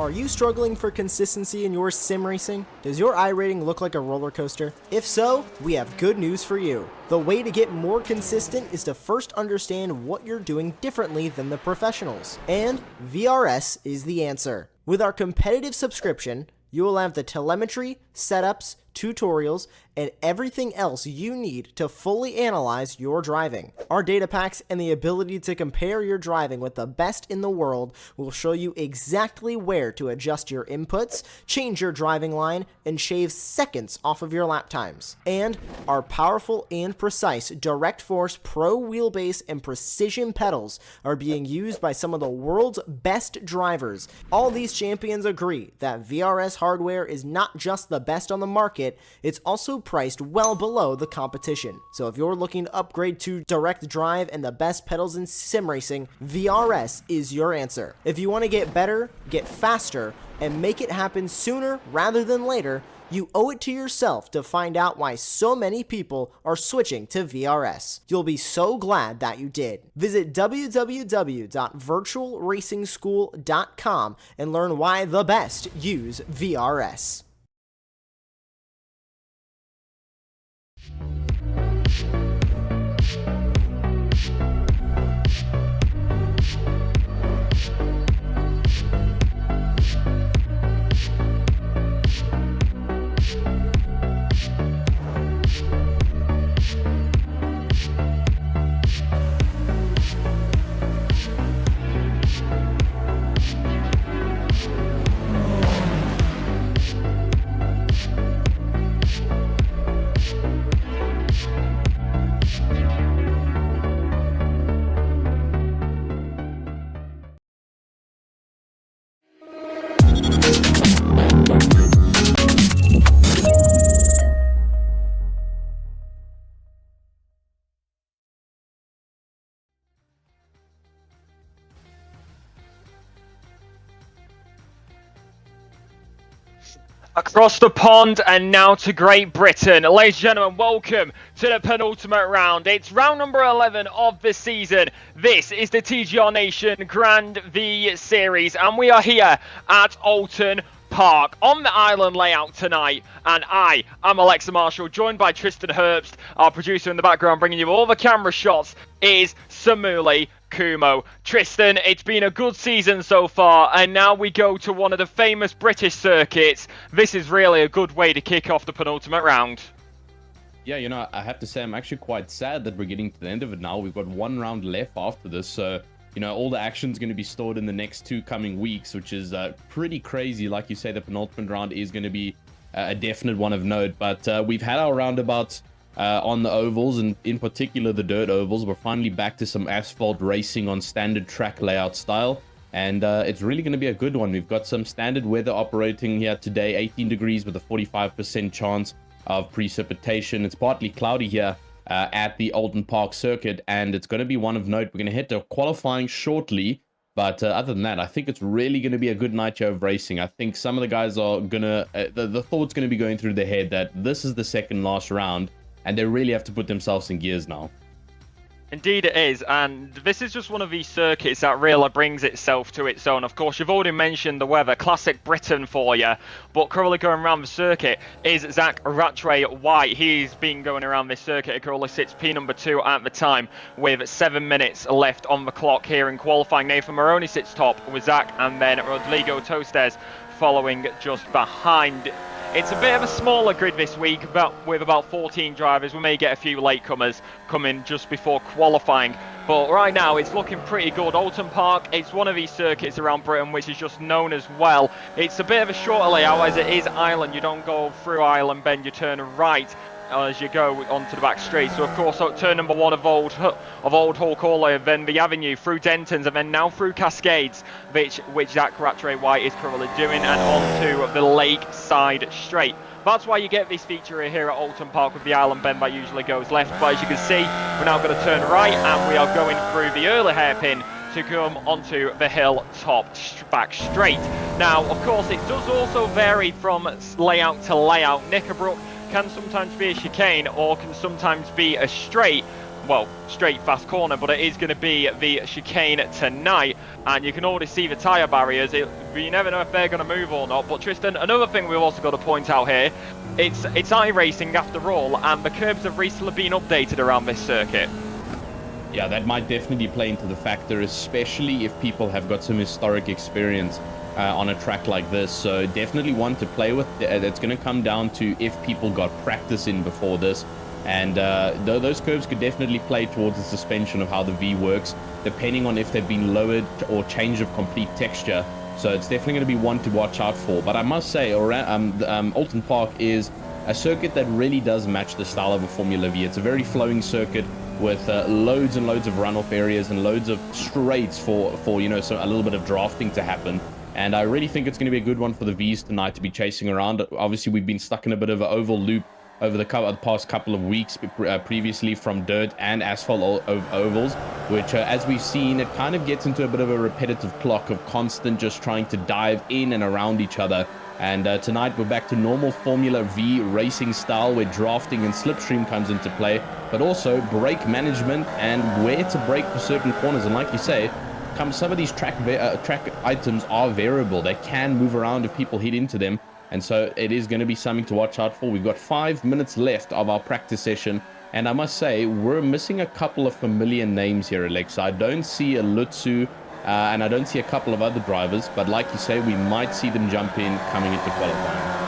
Are you struggling for consistency in your sim racing? Does your iRating look like a roller coaster? If so, we have good news for you. The way to get more consistent is to first understand what you're doing differently than the professionals. And VRS is the answer. With our competitive subscription, you will have the telemetry, setups, tutorials, and everything else you need to fully analyze your driving. Our data packs and the ability to compare your driving with the best in the world will show you exactly where to adjust your inputs, change your driving line, and shave seconds off of your lap times. And our powerful and precise Direct Force Pro wheelbase and precision pedals are being used by some of the world's best drivers. All these champions agree that VRS hardware is not just the best on the market, it's also priced well below the competition. So if you're looking to upgrade to direct drive and the best pedals in sim racing, VRS is your answer. If you want to get better, get faster, and make it happen sooner rather than later, you owe it to yourself to find out why so many people are switching to VRS. You'll be so glad that you did. Visit www.virtualracingschool.com and learn why the best use VRS. Across the pond and now to Great Britain. Ladies and gentlemen, welcome to the penultimate round. It's round number 11 of the season. This is the TGR Nation Grand V Series, and we are here at Oulton Park on the island layout tonight. And I am Alexa Marshall, joined by Tristan Herbst, our producer in the background, bringing you all the camera shots, is Samuli Kumo. Tristan, it's been a good season so far, and now we go to one of the famous British circuits. This is really a good way to kick off the penultimate round. Yeah, you know, I have to say I'm actually quite sad that we're getting to the end of it now. We've got one round left after this, so you know, all the action's going to be stored in the next 2 coming weeks, which is pretty crazy. Like you say, the penultimate round is going to be a definite one of note, but we've had our roundabouts on the ovals, and in particular the dirt ovals. We're finally back to some asphalt racing on standard track layout style, and it's really going to be a good one. We've got some standard weather operating here today, 18 degrees with a 45% chance of precipitation. It's partly cloudy here at the Oulton Park circuit, and it's going to be one of note. We're going to head to qualifying shortly, but other than that, I think it's really going to be a good night here of racing. I think some of the guys are going to, the thought's going to be going through their head that this is the second last round, and they really have to put themselves in gears now. Indeed it is, and this is just one of these circuits that really brings itself to its own. Of course, you've already mentioned the weather, classic Britain for you, but currently going around the circuit is Zach Rattray White. He's been going around this circuit. He currently sits P number 2 at the time with 7 minutes left on the clock here in qualifying. Nathan Maroney sits top with Zach, and then Rodrigo Tostes following just behind. It's a bit of a smaller grid this week, with about 14 drivers. We may get a few latecomers coming just before qualifying, but right now it's looking pretty good. Oulton Park, it's one of these circuits around Britain which is just known as well. It's a bit of a shorter layout as it is island. You don't go through Island Bend, you turn right as you go onto the back straight. So of course turn number 1 of Old Hull Corley, then the Avenue through Dentons, and then now through Cascades, which Zach Rattray White is currently doing, and onto the Lakeside Straight. That's why you get this feature here at Oulton Park with the Island Bend that usually goes left. But as you can see, we're now going to turn right, and we are going through the early hairpin to come onto the hill top back straight. Now, of course, it does also vary from layout to layout. Knickerbrook can sometimes be a chicane or can sometimes be a straight, well, straight fast corner, but it is going to be the chicane tonight, and you can already see the tyre barriers. You never know if they're going to move or not. But Tristan, another thing we've also got to point out here, it's iRacing after all, and the curbs have recently been updated around this circuit. Yeah, that might definitely play into the factor, especially if people have got some historic experience on a track like this. So definitely one to play with. It's going to come down to if people got practice in before this. And those curves could definitely play towards the suspension of how the V works, depending on if they've been lowered or change of complete texture. So it's definitely going to be one to watch out for. But I must say, Oulton Park is a circuit that really does match the style of a Formula V. It's a very flowing circuit with loads and loads of runoff areas and loads of straights for you know, so a little bit of drafting to happen. And I really think it's going to be a good one for the Vs tonight to be chasing around. Obviously, we've been stuck in a bit of an oval loop over the past couple of weeks, previously from dirt and asphalt ovals, which, as we've seen, it kind of gets into a bit of a repetitive clock of constant just trying to dive in and around each other. And tonight we're back to normal Formula V racing style, where drafting and slipstream comes into play, but also brake management and where to brake for certain corners. And like you say, some of these track items are variable. They can move around if people hit into them. And so it is going to be something to watch out for. We've got 5 minutes left of our practice session. And I must say, we're missing a couple of familiar names here, Alexa. I don't see a Lutsu, and I don't see a couple of other drivers. But like you say, we might see them jump in coming into qualifying.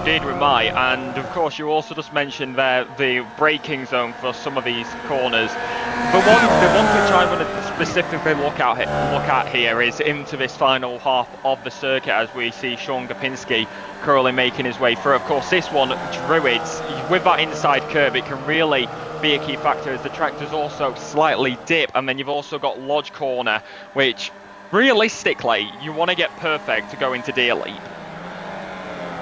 Indeed, we might. And of course, you also just mentioned there the braking zone for some of these corners. The one which I want to specifically look at here is into this final half of the circuit, as we see Sean Gopinski currently making his way through. Of course, this one, Druids, with that inside curve, it can really be a key factor, as the track does also slightly dip. And then you've also got Lodge Corner, which realistically you want to get perfect to go into Deer Leap.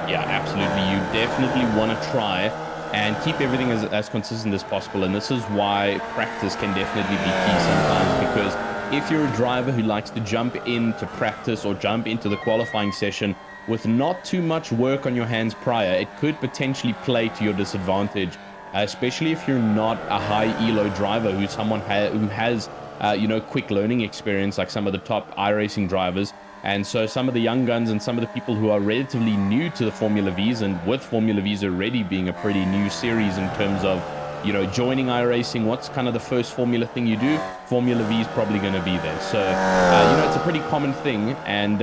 Yeah, absolutely. You definitely want to try and keep everything as consistent as possible. And this is why practice can definitely be key sometimes, because if you're a driver who likes to jump into practice or jump into the qualifying session with not too much work on your hands prior, it could potentially play to your disadvantage, especially if you're not a high elo driver who's someone who has you know, quick learning experience like some of the top iRacing drivers. And so some of the young guns and some of the people who are relatively new to the Formula Vs, and with Formula Vs already being a pretty new series in terms of, you know, joining iRacing, what's kind of the first Formula thing you do? Formula V is probably going to be there. So, you know, it's a pretty common thing, and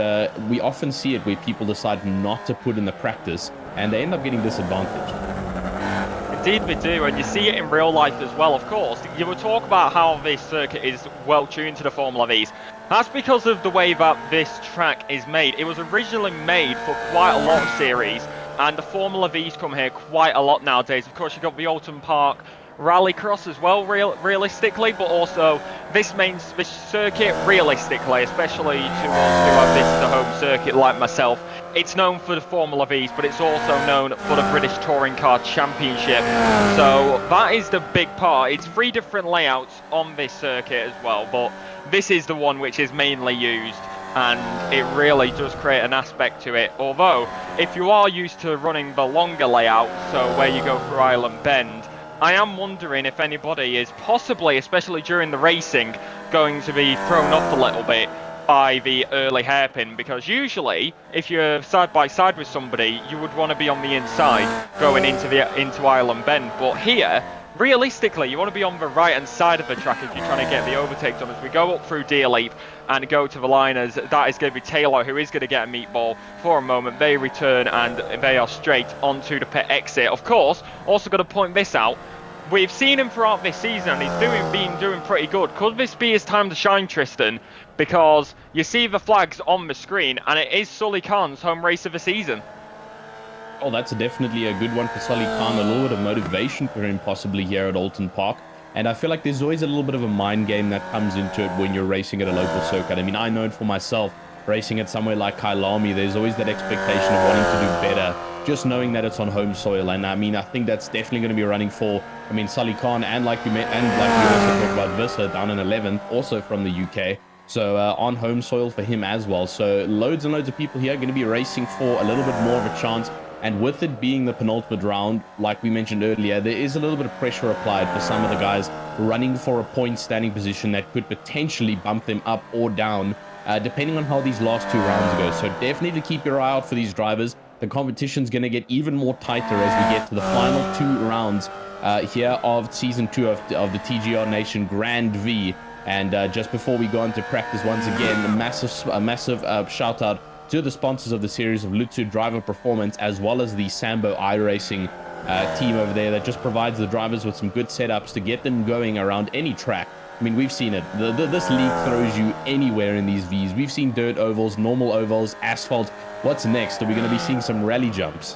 we often see it where people decide not to put in the practice, and they end up getting disadvantaged. Indeed we do, and you see it in real life as well. Of course, you will talk about how this circuit is well tuned to the Formula Vs. That's because of the way that this track is made. It was originally made for quite a lot of series, and the Formula Vs come here quite a lot nowadays. Of course, you've got the Oulton Park Rallycross as well, realistically, but also this circuit, realistically, especially to us who have this the home circuit like myself, it's known for the Formula Vs, but it's also known for the British Touring Car Championship. So that is the big part. It's 3 different layouts on this circuit as well, but this is the one which is mainly used, and it really does create an aspect to it. Although, if you are used to running the longer layout, so where you go through Island Bend, I am wondering if anybody is possibly, especially during the racing, going to be thrown off a little bit by the early hairpin, because usually if you're side by side with somebody, you would want to be on the inside going into Island Bend. But here, realistically, you want to be on the right hand side of the track if you're trying to get the overtakes on. As we go up through Deer Leap and go to the liners, that is going to be Taylor, who is going to get a meatball for a moment. They return and they are straight onto the pit exit. Of course, also got to point this out, we've seen him throughout this season, and he's been doing pretty good. Could this be his time to shine, Tristan? Because you see the flags on the screen, and it is Sully Khan's home race of the season. Oh, that's definitely a good one for Sully Khan. A little bit of motivation for him possibly here at Oulton Park. And I feel like there's always a little bit of a mind game that comes into it when you're racing at a local circuit. I mean, I know it for myself, racing at somewhere like Kailami, there's always that expectation of wanting to do better, just knowing that it's on home soil. And I mean, I think that's definitely going to be running for, I mean, Sully Khan, and like we also talked about Visser down in 11th, also from the UK. So on home soil for him as well. So loads and loads of people here are going to be racing for a little bit more of a chance And with it being the penultimate round, like we mentioned earlier, there is a little bit of pressure applied for some of the guys running for a point standing position that could potentially bump them up or down, depending on how these last 2 rounds go. So definitely keep your eye out for these drivers. The competition's going to get even more tighter as we get to the final 2 rounds here of Season 2 of the TGR Nation Grand V. And just before we go into practice once again, a massive shout out to the sponsors of the series of Lutsu Driver Performance, as well as the Sambo iRacing team over there that just provides the drivers with some good setups to get them going around any track. I mean, we've seen it. This league throws you anywhere in these Vs. We've seen dirt ovals, normal ovals, asphalt. What's next? Are we going to be seeing some rally jumps?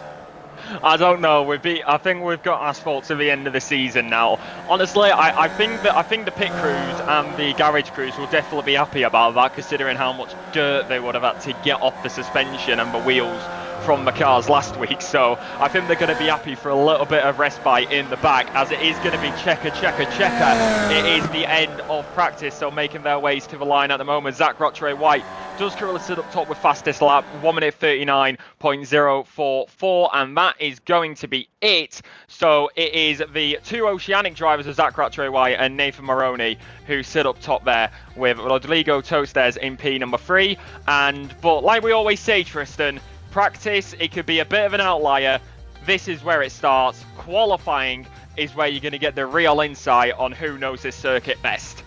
I don't know. I think we've got asphalt to the end of the season now. Honestly, I think the pit crews and the garage crews will definitely be happy about that, considering how much dirt they would have had to get off the suspension and the wheels from the cars last week. So I think they're going to be happy for a little bit of respite in the back, as it is going to be checker. It is the end of practice, so making their ways to the line at the moment. Zach Rottray White does currently sit up top with fastest lap, 1 minute 39.044, and that is going to be it. So it is the 2 Oceanic drivers of Zach Rottray White and Nathan Maroney who sit up top there, with Rodrigo Tostes in P number 3. But like we always say, Tristan, practice, it could be a bit of an outlier. This is where it starts. Qualifying is where you're going to get the real insight on who knows this circuit best.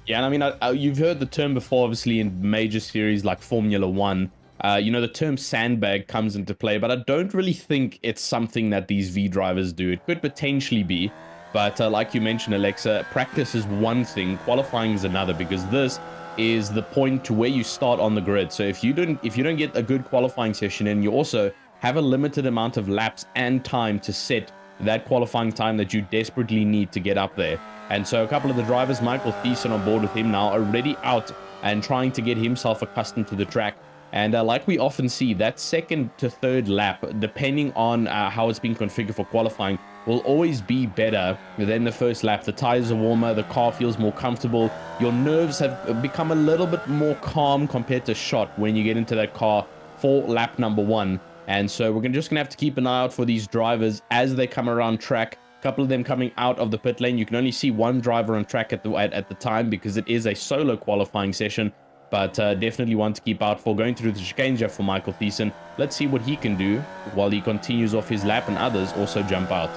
Yeah, and I mean, you've heard the term before, obviously, in major series like Formula 1. The term sandbag comes into play, but I don't really think it's something that these V drivers do. It could potentially be, but like you mentioned, Alexa, practice is one thing, qualifying is another, because this is the point to where you start on the grid. So if you don't get a good qualifying session in, you also have a limited amount of laps and time to set that qualifying time that you desperately need to get up there. And so a couple of the drivers, Michael Thiessen on board with him now, already out and trying to get himself accustomed to the track. And like we often see, that second to third lap, depending on how it's being configured for qualifying, will always be better than the first lap. The tires are warmer, the car feels more comfortable, your nerves have become a little bit more calm compared to shot when you get into that car for lap number 1. And so we're just gonna have to keep an eye out for these drivers as they come around track. A couple of them coming out of the pit lane. You can only see one driver on track at the time, because it is a solo qualifying session, but definitely one to keep out for. Going through the chicane for Michael Thiessen. Let's see what he can do while he continues off his lap and others also jump out.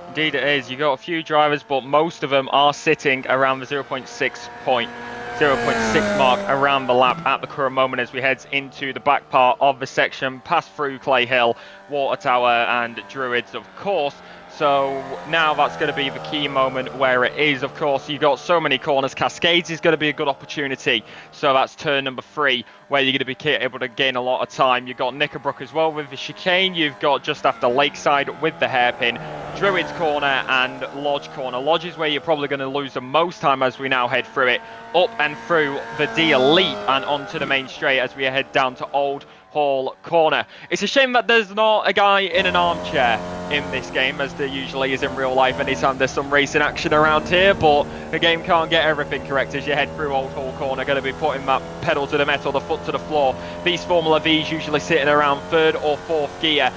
Indeed it is. You got a few drivers, but most of them are sitting around the 0.6 mark around the lap at the current moment, as we head into the back part of the section, pass through Clay Hill, Water Tower and Druids, of course. So now that's going to be the key moment where it is, of course, you've got so many corners. Cascades is going to be a good opportunity. So that's turn number 3, where you're going to be able to gain a lot of time. You've got Knickerbrook as well with the chicane. You've got just after Lakeside with the hairpin, Druids Corner and Lodge Corner. Lodge is where you're probably going to lose the most time as we now head through it, up and through the D Elite and onto the main straight as we head down to Old Hall Corner. It's a shame that there's not a guy in an armchair in this game, as there usually is in real life anytime there's some racing action around here, but the game can't get everything correct as you head through Old Hall Corner. Going to be putting that pedal to the metal, the foot to the floor. These Formula Vs usually sitting around 3rd or 4th gear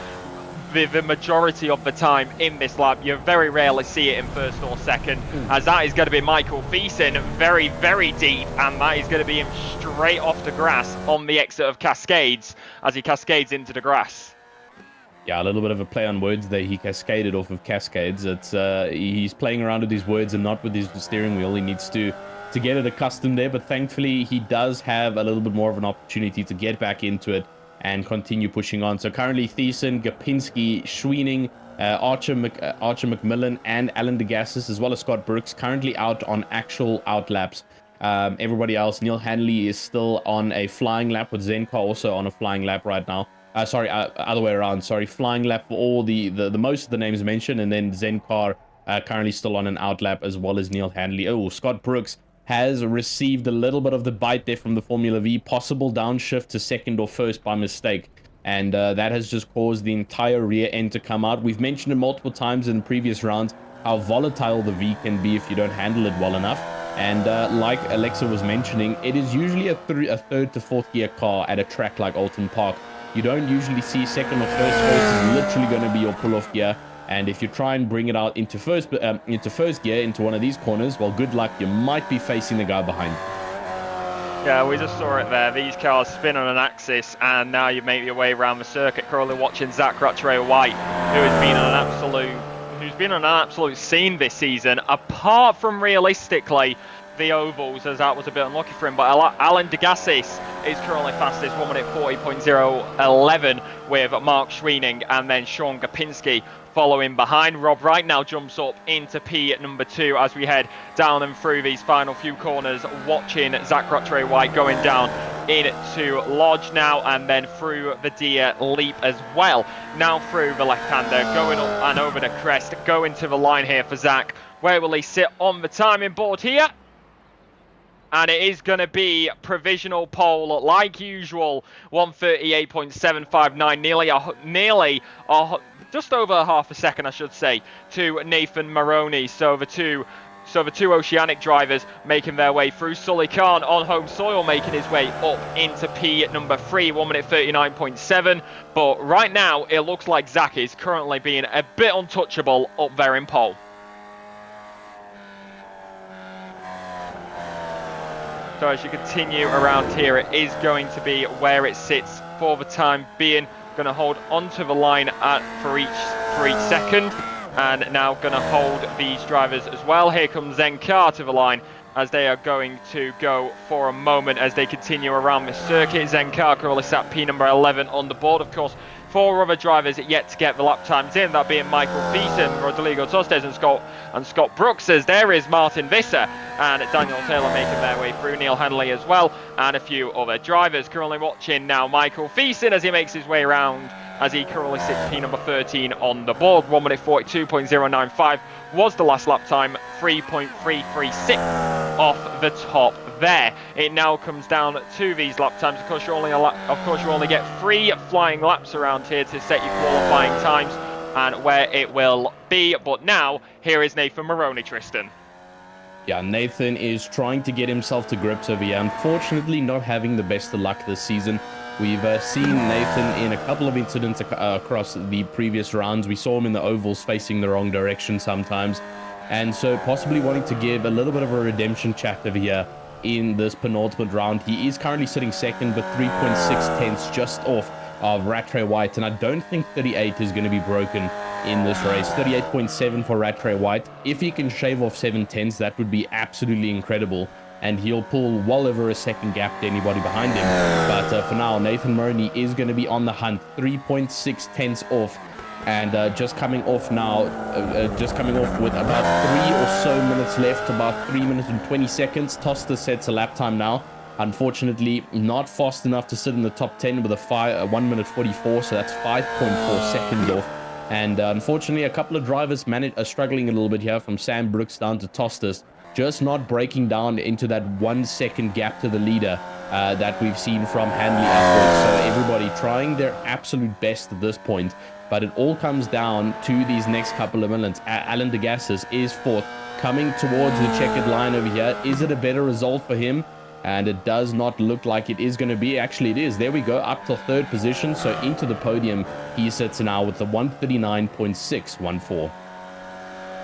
the majority of the time in this lap. You very rarely see it in 1st or 2nd, as that is going to be Michael Thiessen very, very deep, and that is going to be him straight off the grass on the exit of Cascades as he cascades into the grass. Yeah, a little bit of a play on words there. He cascaded off of Cascades. It's he's playing around with his words and not with his steering wheel. He needs to get it accustomed there, but thankfully he does have a little bit more of an opportunity to get back into it and continue pushing on. So currently Thiessen, Gapinski, Schweening, Archer McMillan and Alan DeGassis, as well as Scott Brooks, currently out on actual outlaps. Everybody else, Neil Hanley is still on a flying lap, with Zenkar also on a flying lap right now. Other way around. Flying lap for all the most of the names mentioned, and then Zenkar currently still on an outlap, as well as Neil Hanley. Oh, Scott Brooks has received a little bit of the bite there from the Formula V, possible downshift to 2nd or 1st by mistake, and that has just caused the entire rear end to come out. We've mentioned it multiple times in previous rounds how volatile the V can be if you don't handle it well enough, and like Alexa was mentioning, it is usually a 3rd to 4th gear car at a track like Oulton Park. You don't usually see second or first. First is literally going to be your pull-off gear. And if you try and bring it out into first gear, into one of these corners, well, good luck. You might be facing the guy behind. Yeah, we just saw it there. These cars spin on an axis, and now you make your way around the circuit. Currently watching Zach Rattray-White, who has been on an absolute scene this season. Apart from realistically the ovals, as that was a bit unlucky for him, but Alan Degassis is currently fastest, 1 minute 40.011 with Mark Schweening, and then Sean Gapinski following behind. Rob Wright now jumps up into P at number 2 as we head down and through these final few corners, watching Zach Rattray-White going down into Lodge now, and then through the Deer Leap as well. Now through the left-hander, going up and over the crest, going to the line here for Zach. Where will he sit on the timing board here? And it is going to be provisional pole like usual, 138.759, just over half a second, I should say, to Nathan Maroney. So the two Oceanic drivers making their way through. Sully Khan on home soil making his way up into P at number 3, 1 minute 39.7. But right now, it looks like Zach is currently being a bit untouchable up there in pole. So as you continue around here, it is going to be where it sits for the time being. Going to hold onto the line for each second, and now going to hold these drivers as well. Here comes Zenkar to the line as they are going to go for a moment as they continue around the circuit. Zenkar currently sat P number 11 on the board. Of course, 4 other drivers yet to get the lap times in, that being Michael Thiessen, Rodrigo Tostes and Scott Brooks, as there is Martin Visser and Daniel Taylor making their way through, Neil Hanley as well, and a few other drivers. Currently watching now Michael Thiessen as he makes his way around, as he currently sits P number 13 on the board. 1 minute 42.095 was the last lap time, 3.336 off the top there. It now comes down to these lap times. Of course, you only get 3 flying laps around here to set your qualifying times and where it will be. But now, here is Nathan Maroney, Tristan. Yeah, Nathan is trying to get himself to grips over here. Unfortunately, not having the best of luck this season. We've seen Nathan in a couple of incidents across the previous rounds. We saw him in the ovals facing the wrong direction sometimes. And so possibly wanting to give a little bit of a redemption chat over here in this penultimate round. He is currently sitting second, but 3.6 tenths just off of Rattray-White. And I don't think 38 is going to be broken in this race. 38.7 for Rattray-White. If he can shave off 7 tenths, that would be absolutely incredible. And he'll pull well over a second gap to anybody behind him. But for now, Nathan Maroney is going to be on the hunt. 3.6 tenths off. And just coming off now, with about 3 or so minutes left, about 3 minutes and 20 seconds. Toster sets a lap time now. Unfortunately, not fast enough to sit in the top 10 with a 1 minute 44, so that's 5.4 seconds off. And unfortunately, a couple of drivers are struggling a little bit here, from Sam Brooks down to Tostas, just not breaking down into that 1 second gap to the leader that we've seen from Hanley upwards. So everybody trying their absolute best at this point. But it all comes down to these next couple of minutes. Alan Degassis is 4th, coming towards the checkered line over here. Is it a better result for him? And it does not look like it is going to be. Actually, it is. There we go, up to 3rd position. So into the podium, he sits now with the 139.614.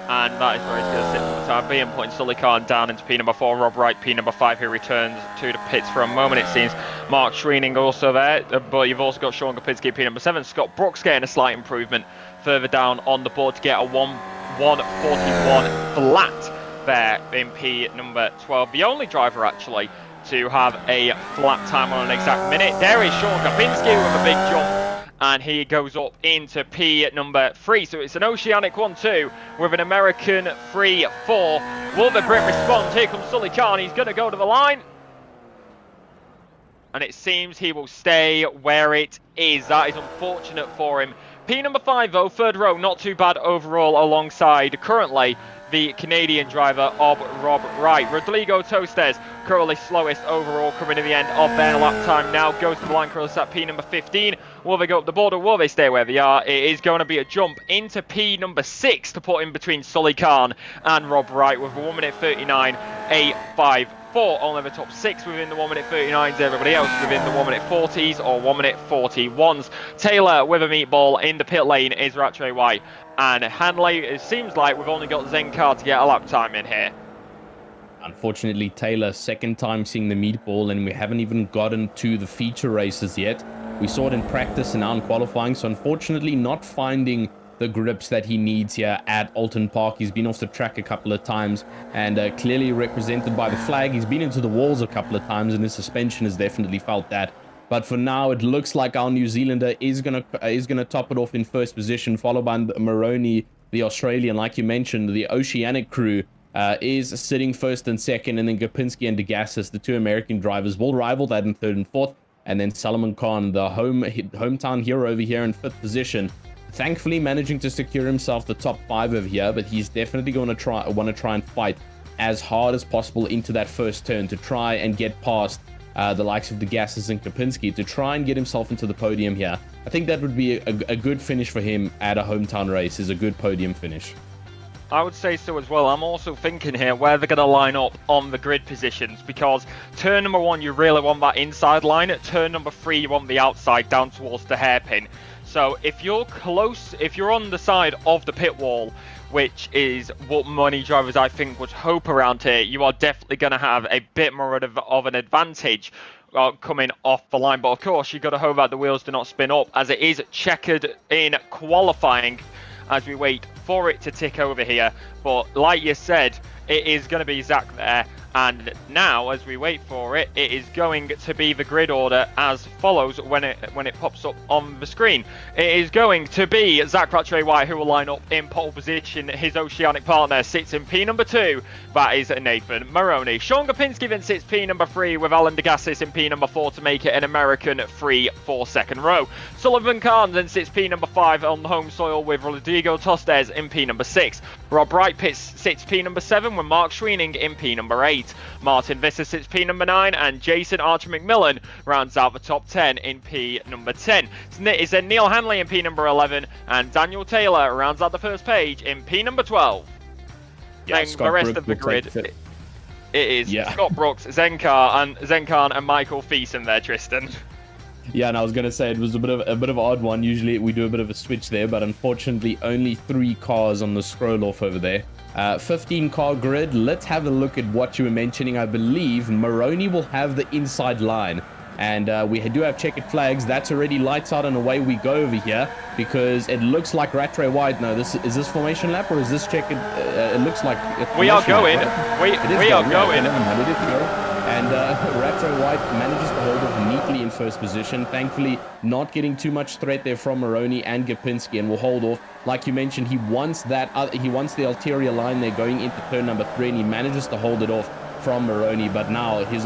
And that is where he's going to sit for the time being, putting Sully Khan down into P number 4, Rob Wright, P number 5, who returns to the pits for a moment, it seems. Mark Schweening also there, but you've also got Sean Gapinski, P number 7. Scott Brooks getting a slight improvement further down on the board to get a 1:41 flat there in P number 12. The only driver, actually, to have a flat time on an exact minute. There is Sean Gapinski with a big jump. And he goes up into P at number 3. So it's an Oceanic 1-2 with an American 3-4. Will the Brit respond? Here comes Sully Khan. He's going to go to the line. And it seems he will stay where it is. That is unfortunate for him. P number 5, though, 3rd row, not too bad overall, alongside currently the Canadian driver of Rob Wright. Rodrigo Tostes, currently slowest overall, coming to the end of their lap time now. Goes to the line, currently at P number 15. Will they go up the border? Will they stay where they are? It is going to be a jump into P number 6 to put in between Sully Khan and Rob Wright with a 1 minute 39.8 1:08.54. Only the top 6 within the 1:39s. Everybody else within the 1:40s or 1:41s. Taylor with a meatball in the pit lane is Rattray White. And Hanley, it seems like we've only got Zenkar to get a lap time in here. Unfortunately, Taylor, second time seeing the meatball, and we haven't even gotten to the feature races yet. We saw it in practice and now in qualifying, so unfortunately not finding the grips that he needs here at Oulton Park. He's been off the track a couple of times and clearly represented by the flag. He's been into the walls a couple of times and his suspension has definitely felt that. But for now, it looks like our New Zealander is gonna top it off in first position, followed by Maroney, the Australian. Like you mentioned, the Oceanic crew is sitting first and second, and then Gopinski and Degassis, the 2 American drivers, will rival that in third and fourth. And then Salman Khan, the hometown hero over here, in 5th position. Thankfully managing to secure himself the top 5 over here, but he's definitely going to want to try and fight as hard as possible into that first turn to try and get past the likes of Degassis and Kopinski to try and get himself into the podium here. I think that would be a good finish for him at a hometown race, is a good podium finish. I would say so as well. I'm also thinking here where they're going to line up on the grid positions, because turn number 1 you really want that inside line, at turn number 3 you want the outside down towards the hairpin. So if you're close, if you're on the side of the pit wall, which is what many drivers I think would hope around here, you are definitely going to have a bit more of an advantage coming off the line. But of course you've got to hope that the wheels do not spin up, as it is checkered in qualifying as we wait for it to tick over here. But like you said, it is going to be Zach there. And now, as we wait for it, it is going to be the grid order as follows when it pops up on the screen. It is going to be Zach Rattray White who will line up in pole position. His Oceanic partner sits in P number 2. That is Nathan Maroney. Sean Gopinski then sits P number 3 with Alan Degassis in P number 4 to make it an American 3-4 second row. Sullivan Khan then sits P number 5 on the home soil with Rodrigo Tostes in P number 6. Rob Brightpitts sits P number 7 with Mark Schweening in P number 8. Martin Visser sits P number 9, and Jason Archer McMillan rounds out the top 10 in P number 10. It's then Neil Hanley in P number 11, and Daniel Taylor rounds out the first page in P number 12. Yeah, then the rest of the grid, it is Scott Brooks, Zenkan and Michael Thiessen there, Tristan. Yeah, and I was going to say it was a bit of an odd one. Usually we do a bit of a switch there, but unfortunately only 3 cars on the scroll off over there. 15 car grid. Let's have a look at what you were mentioning. I believe Maroney will have the inside line, and we do have checkered flags. That's already lights out and away we go over here, because it looks like Rattray White. No, is this formation lap or is this checkered? It looks like we are going. Lap, right? We are going. And Rattray White manages to hold off neatly in first position. Thankfully, not getting too much threat there from Maroney and Gopinski, and will hold off. Like you mentioned, he wants the ulterior line there going into turn number 3, and he manages to hold it off from Maroney. But now his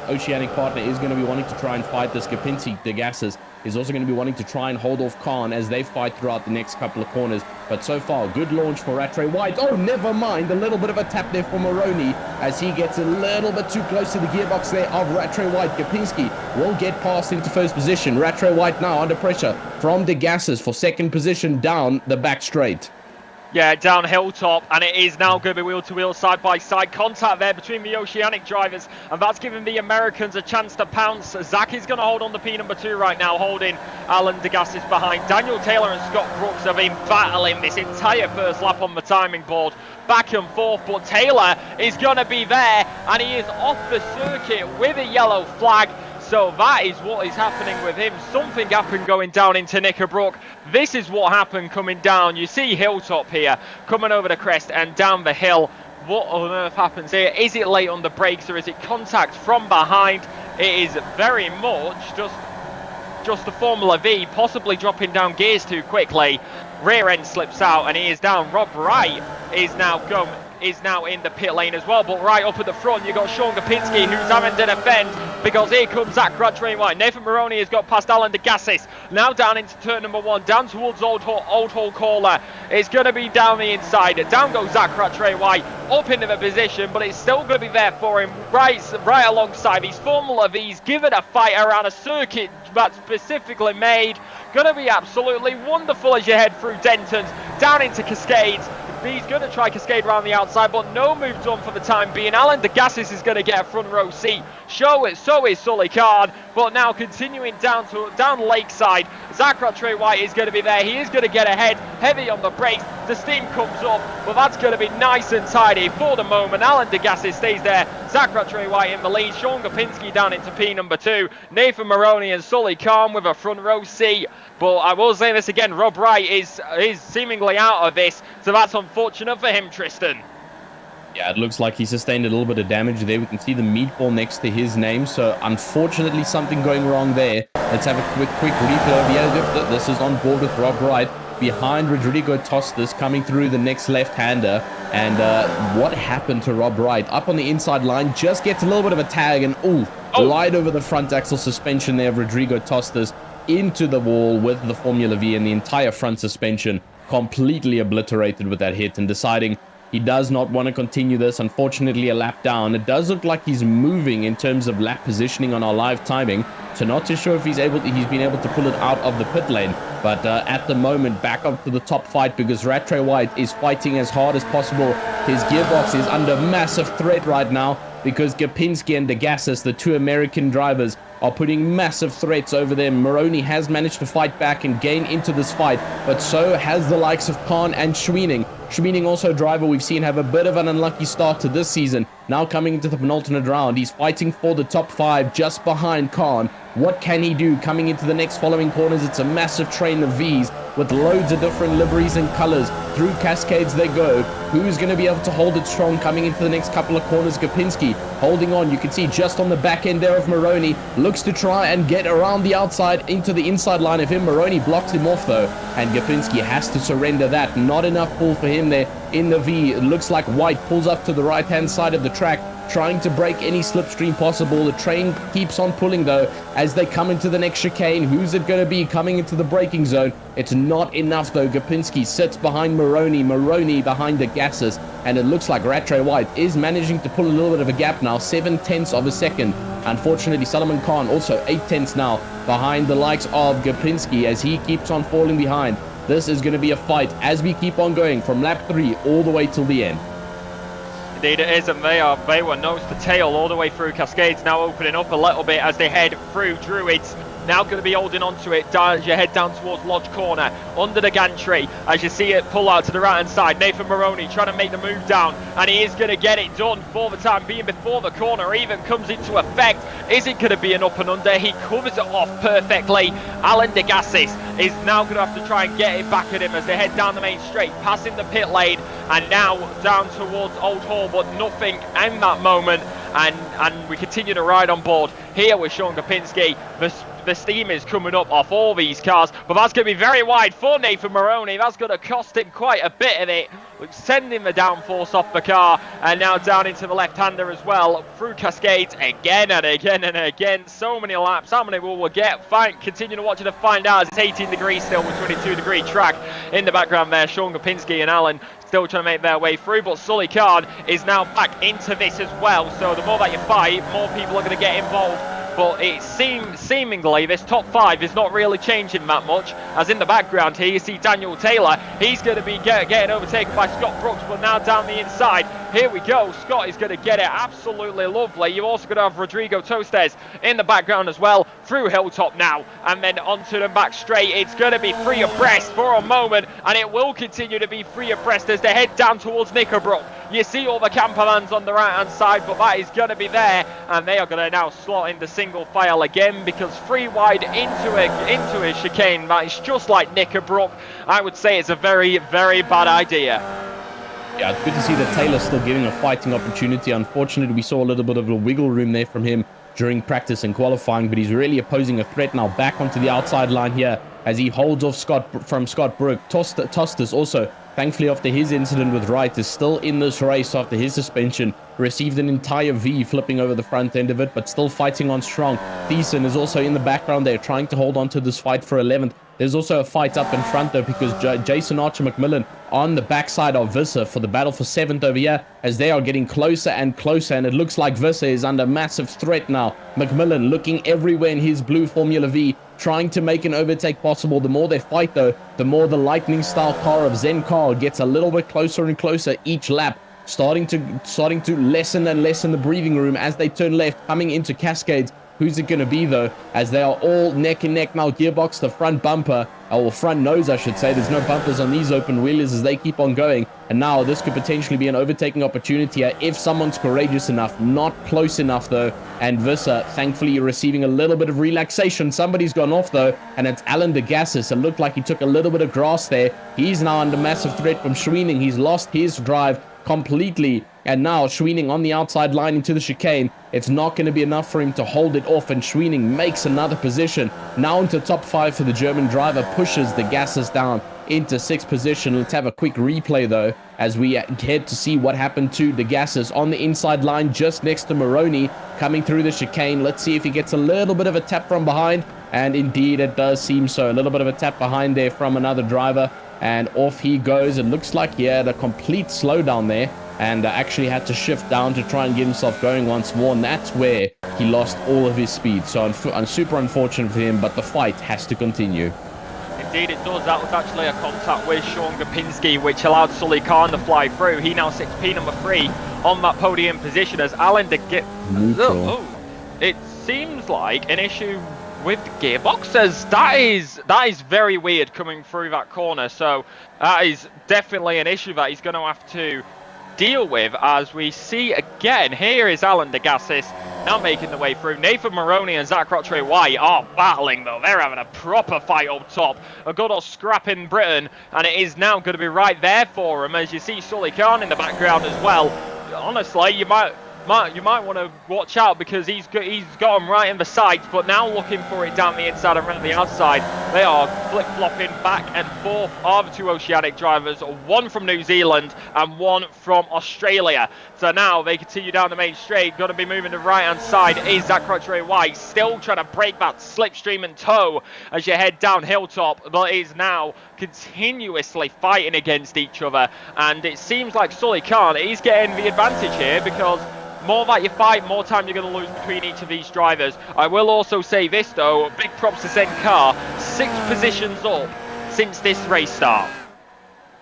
Oceanic partner is going to be wanting to try and fight this. Gopinski Degassis is also going to be wanting to try and hold off Khan as they fight throughout the next couple of corners. But so far, good launch for Rattray White. Oh, never mind. A little bit of a tap there for Maroney as he gets a little bit too close to the gearbox there of Rattray White. Gopinski will get past into first position. Rattray White now under pressure from Degassis for second position down the back straight. Yeah, down hilltop, and it is now going to be wheel-to-wheel, side-by-side contact there between the Oceanic drivers, and that's giving the Americans a chance to pounce. Zach is going to hold on to P number 2 right now, holding Alan Degassis behind. Daniel Taylor and Scott Brooks have been battling this entire first lap on the timing board, back and forth, but Taylor is going to be there, and he is off the circuit with a yellow flag. So that is what is happening with him. Something happened going down into Knickerbrook. This is what happened coming down. You see Hilltop here coming over the crest and down the hill. What on earth happens here? Is it late on the brakes or is it contact from behind? It is very much just the Formula V, possibly dropping down gears too quickly. Rear end slips out and he is down. Rob Wright is now in the pit lane as well, but right up at the front you've got Sean Gopinski who's having to defend, because here comes Zach Rattray White. Nathan Maroney has got past Alan Degassis, now down into turn number 1, down towards Old Hall Caller. It's going to be down the inside, down goes Zach Rattray White, up into the position, but it's still going to be there for him, right alongside these Formula V's, giving a fight around a circuit that's specifically made. Going to be absolutely wonderful as you head through Dentons, down into Cascades, He's going to try Cascade around the outside, but no move done for the time being. Alan Degassis is going to get a front row seat. So is Sully Card, but now continuing down Lakeside. Zach Rattray White is going to be there. He is going to get ahead, heavy on the brakes. The steam comes up, but that's going to be nice and tidy for the moment. Alan Degassis stays there. Zach Rattray White in the lead. Sean Gopinski down into P number 2. Nathan Maroney and Sully Khan with a front row seat. But I will say this again, Rob Wright is seemingly out of this, so that's unfortunate for him, Tristan. Yeah, it looks like he sustained a little bit of damage there. We can see the meatball next to his name, so unfortunately something going wrong there. Let's have a quick replay over here. This is on board with Rob Wright behind Rodrigo Tostas coming through the next left-hander. And what happened to Rob Wright? Up on the inside line, just gets a little bit of a tag, and right over the front axle suspension there of Rodrigo Tostas into the wall with the Formula V, and the entire front suspension completely obliterated with that hit, and deciding he does not want to continue this. Unfortunately, a lap down. It does look like he's moving in terms of lap positioning on our live timing, so not too sure if he's been able to pull it out of the pit lane. But at the moment, back up to the top fight, because Rattray White is fighting as hard as possible. His gearbox is under massive threat right now, because Gopinski and Degassis, the two American drivers, are putting massive threats over there. Maroney has managed to fight back and gain into this fight, but so has the likes of Khan and Schweening. Schweening, also a driver we've seen have a bit of an unlucky start to this season. Now coming into the penultimate round, he's fighting for the top 5 just behind Khan. What can he do coming into the next following corners? It's a massive train of Vs with loads of different liveries and colors. Through cascades they go. Who's going to be able to hold it strong coming into the next couple of corners? Gopinski holding on. You can see just on the back end there of Maroney. Looks to try and get around the outside into the inside line of him. Maroney blocks him off though, and Gopinski has to surrender that. Not enough pull for him there in the V. It looks like White pulls up to the right hand side of the track, trying to break any slipstream possible. The train keeps on pulling though as they come into the next chicane. Who's it going to be coming into the braking zone? It's not enough though. Gopinski sits behind Maroney behind Degassis, and it looks like Rattray White is managing to pull a little bit of a gap now, 7/10 of a second. Unfortunately, Solomon Khan also 8/10 now behind the likes of Gopinski as he keeps on falling behind. This is going to be a fight as we keep on going from lap 3 all the way till the end. Indeed it is, and they were nose to tail all the way through Cascades, now opening up a little bit as they head through Druids. Now going to be holding on to it as you head down towards Lodge Corner, under the gantry, as you see it pull out to the right hand side. Nathan Maroney trying to make the move down, and he is going to get it done for the time being before the corner even comes into effect. Is it going to be an up and under? He covers it off perfectly. Alan Degassis is now going to have to try and get it back at him as they head down the main straight, passing the pit lane, and now down towards Old Hall, but nothing in that moment. And we continue to ride on board here with Sean Gopinski. The steam is coming up off all these cars, but that's going to be very wide for Nathan Maroney. That's going to cost him quite a bit of it, sending the downforce off the car, and now down into the left-hander as well, through Cascades again and again and again. So many laps. How many will we get? Fine. Continue to watch it to find out. It's 18 degrees still with 22-degree track in the background there. Sean Gopinski and Alan still trying to make their way through, but Sully Card is now back into this as well. So the more that you fight, more people are going to get involved. But it seemingly this top 5 is not really changing that much, as in the background here you see Daniel Taylor. He's going to be getting overtaken by Scott Brooks, but now down the inside. Here we go. Scott is going to get it absolutely lovely. You're also going to have Rodrigo Tostes in the background as well, through Hilltop now, and then onto the back straight. It's going to be free abreast for a moment, and it will continue to be free abreast as they head down towards Knickerbrook. You see all the campervans on the right hand side, but that is going to be there, and they are going to now slot into single file again, because free wide into a chicane that is just like Knickerbrook. I would say it's a very, very bad idea. Yeah, it's good to see that Taylor's still getting a fighting opportunity. Unfortunately, we saw a little bit of a wiggle room there from him during practice and qualifying, but he's really opposing a threat now back onto the outside line here as he holds off Scott Brook. Tostas also, thankfully after his incident with Wright, is still in this race after his suspension. Received an entire V flipping over the front end of it, but still fighting on strong. Thiessen is also in the background there, trying to hold on to this fight for 11th. There's also a fight up in front though, because Jason Archer McMillan on the backside of Visser for the battle for 7th over here, as they are getting closer and closer, and it looks like Visser is under massive threat now. McMillan looking everywhere in his blue Formula V, trying to make an overtake possible. The more they fight, though, the more the lightning style car of Zencar gets a little bit closer and closer each lap, starting to lessen and lessen the breathing room as they turn left, coming into Cascades. Who's it going to be, though, as they are all neck and neck now? Gearbox, the front bumper, or front nose, I should say. There's no bumpers on these open wheelers as they keep on going. And now this could potentially be an overtaking opportunity here if someone's courageous enough. Not close enough, though. And Visser, thankfully, receiving a little bit of relaxation. Somebody's gone off, though, and it's Alan DeGassis. It looked like he took a little bit of grass there. He's now under massive threat from Schweening. He's lost his drive completely, and now Schweening on the outside line into the chicane. It's not going to be enough for him to hold it off, and Schweening makes another position. Now into top 5 for the German driver, pushes the gases down into 6th position. Let's have a quick replay, though, as we head to see what happened to the gases on the inside line just next to Maroney coming through the chicane. Let's see if he gets a little bit of a tap from behind, and indeed it does seem so. A little bit of a tap behind there from another driver, and off he goes. It looks like he had a complete slowdown there and actually had to shift down to try and get himself going once more, and that's where he lost all of his speed. So I'm super unfortunate for him, but the fight has to continue. Indeed it does. That was actually a contact with Sean Gopinski, which allowed Sully Khan to fly through. He now sits P number 3 on that podium position as Alan to get... It seems like an issue with the gearbox, as that is very weird coming through that corner. So that is definitely an issue that he's going to have to deal with, as we see again. Here is Alan DeGassis now making the way through. Nathan Maroney and Zach Rotre White are battling, though. They're having a proper fight up top. A good old scrap in Britain, and it is now going to be right there for him, as you see Sully Khan in the background as well. Honestly, you might want to watch out, because he's got him right in the sights, but now looking for it down the inside and around the outside. They are flip-flopping back and forth. Are the two Oceanic drivers, one from New Zealand and one from Australia. So now they continue down the main straight. Going to be moving to the right-hand side is Zach Crotchery White, still trying to break that slipstream and tow as you head down Hilltop, but is now continuously fighting against each other. And it seems like Sully Khan is getting the advantage here, because more that you fight, more time you're going to lose between each of these drivers. I will also say this, though, big props to Zencar, 6 positions up since this race start.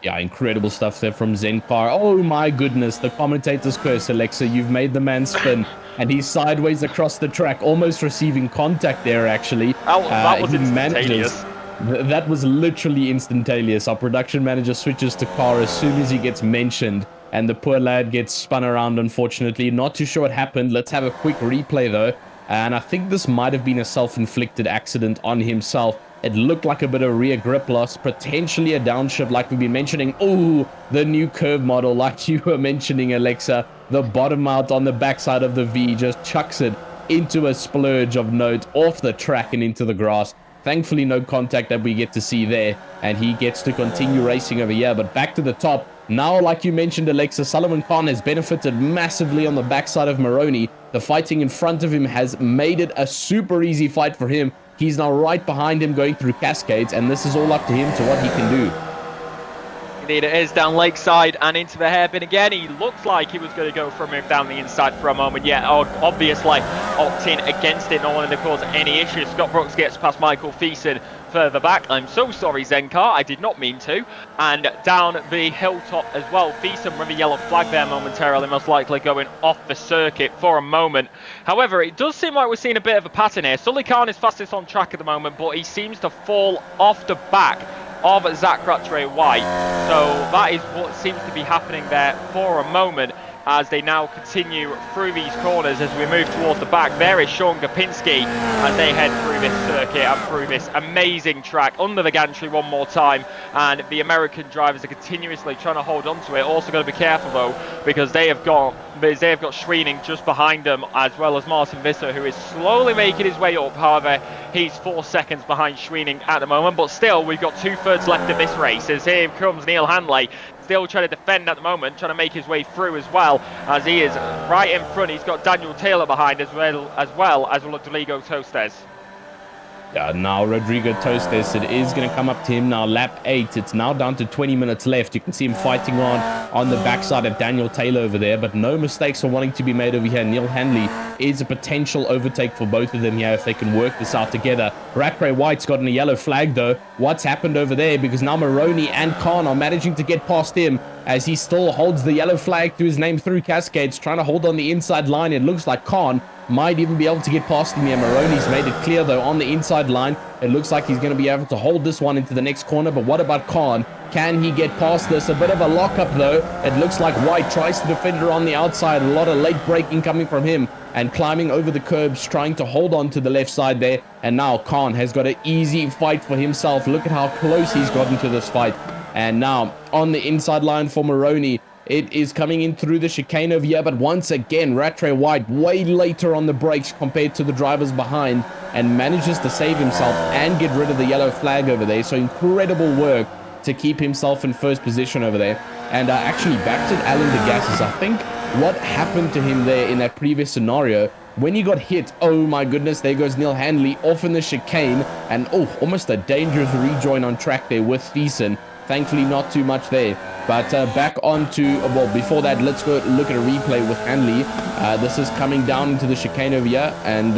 Yeah, incredible stuff there from Zencar. Oh my goodness, the commentator's curse, Alexa. You've made the man spin, and he's sideways across the track, almost receiving contact there, actually. That was instantaneous. That was literally instantaneous. Our production manager switches to car as soon as he gets mentioned, and the poor lad gets spun around, unfortunately. Not too sure what happened. Let's have a quick replay, though. And I think this might have been a self-inflicted accident on himself. It looked like a bit of rear grip loss, potentially a downshift like we've been mentioning. Oh, the new curve model, like you were mentioning, Alexa. The bottom out on the backside of the V just chucks it into a splurge of note off the track and into the grass. Thankfully, no contact that we get to see there, and he gets to continue racing over here. But back to the top. Now, like you mentioned, Alexa, Sullivan Khan has benefited massively on the backside of Maroney. The fighting in front of him has made it a super easy fight for him. He's now right behind him going through Cascades, and this is all up to him to what he can do. Indeed it is, down Lakeside and into the hairpin again. He looks like he was going to go for a move down the inside for a moment. Yeah, obviously opting against it, not wanting to cause any issues. Scott Brooks gets past Michael Thiessen further back. I'm so sorry, Zencar, I did not mean to. And down the hilltop as well. Thiessen with a yellow flag there momentarily, most likely going off the circuit for a moment. However, it does seem like we're seeing a bit of a pattern here. Sully Khan is fastest on track at the moment, but he seems to fall off the back of Zach Crutchray White. So that is what seems to be happening there for a moment, as they now continue through these corners as we move towards the back. There is Sean Gopinski as they head through this circuit and through this amazing track under the gantry one more time, and the American drivers are continuously trying to hold on to it. Also got to be careful though, because they have got Schweening just behind them, as well as Martin Visser, who is slowly making his way up. However, he's 4 seconds behind Schweening at the moment, but still we've got 2/3 left of this race, as here comes Neil Hanley, still trying to defend at the moment, trying to make his way through as well, as he is right in front. He's got Daniel Taylor behind as well as Rodrigo Tostes. Yeah, now Rodrigo Tostes, it is going to come up to him now, lap 8. It's now down to 20 minutes left. You can see him fighting on the backside of Daniel Taylor over there, but no mistakes are wanting to be made over here. Neil Hanley is a potential overtake for both of them here if they can work this out together. Rattray White's gotten a yellow flag though. What's happened over there? Because now Maroney and Khan are managing to get past him as he still holds the yellow flag to his name through Cascades, trying to hold on the inside line. It looks like Khan might even be able to get past him here. Maroney's made it clear though on the inside line. It looks like he's going to be able to hold this one into the next corner, but what about Khan? Can he get past this? A bit of a lockup though. It looks like White tries to defend her on the outside. A lot of late braking coming from him and climbing over the curbs, trying to hold on to the left side there. And now Khan has got an easy fight for himself. Look at how close he's gotten to this fight. And now on the inside line for Maroney, it is coming in through the chicane over here, but once again, Rattray White way later on the brakes compared to the drivers behind and manages to save himself and get rid of the yellow flag over there. So incredible work to keep himself in first position over there. And actually back to Alan DeGassis, I think what happened to him there in that previous scenario, when he got hit, oh my goodness, there goes Neil Hanley off in the chicane, and almost a dangerous rejoin on track there with Thiessen. Thankfully not too much there. But back on to, well, before that, let's go look at a replay with Hanley. This is coming down into the chicane over here, and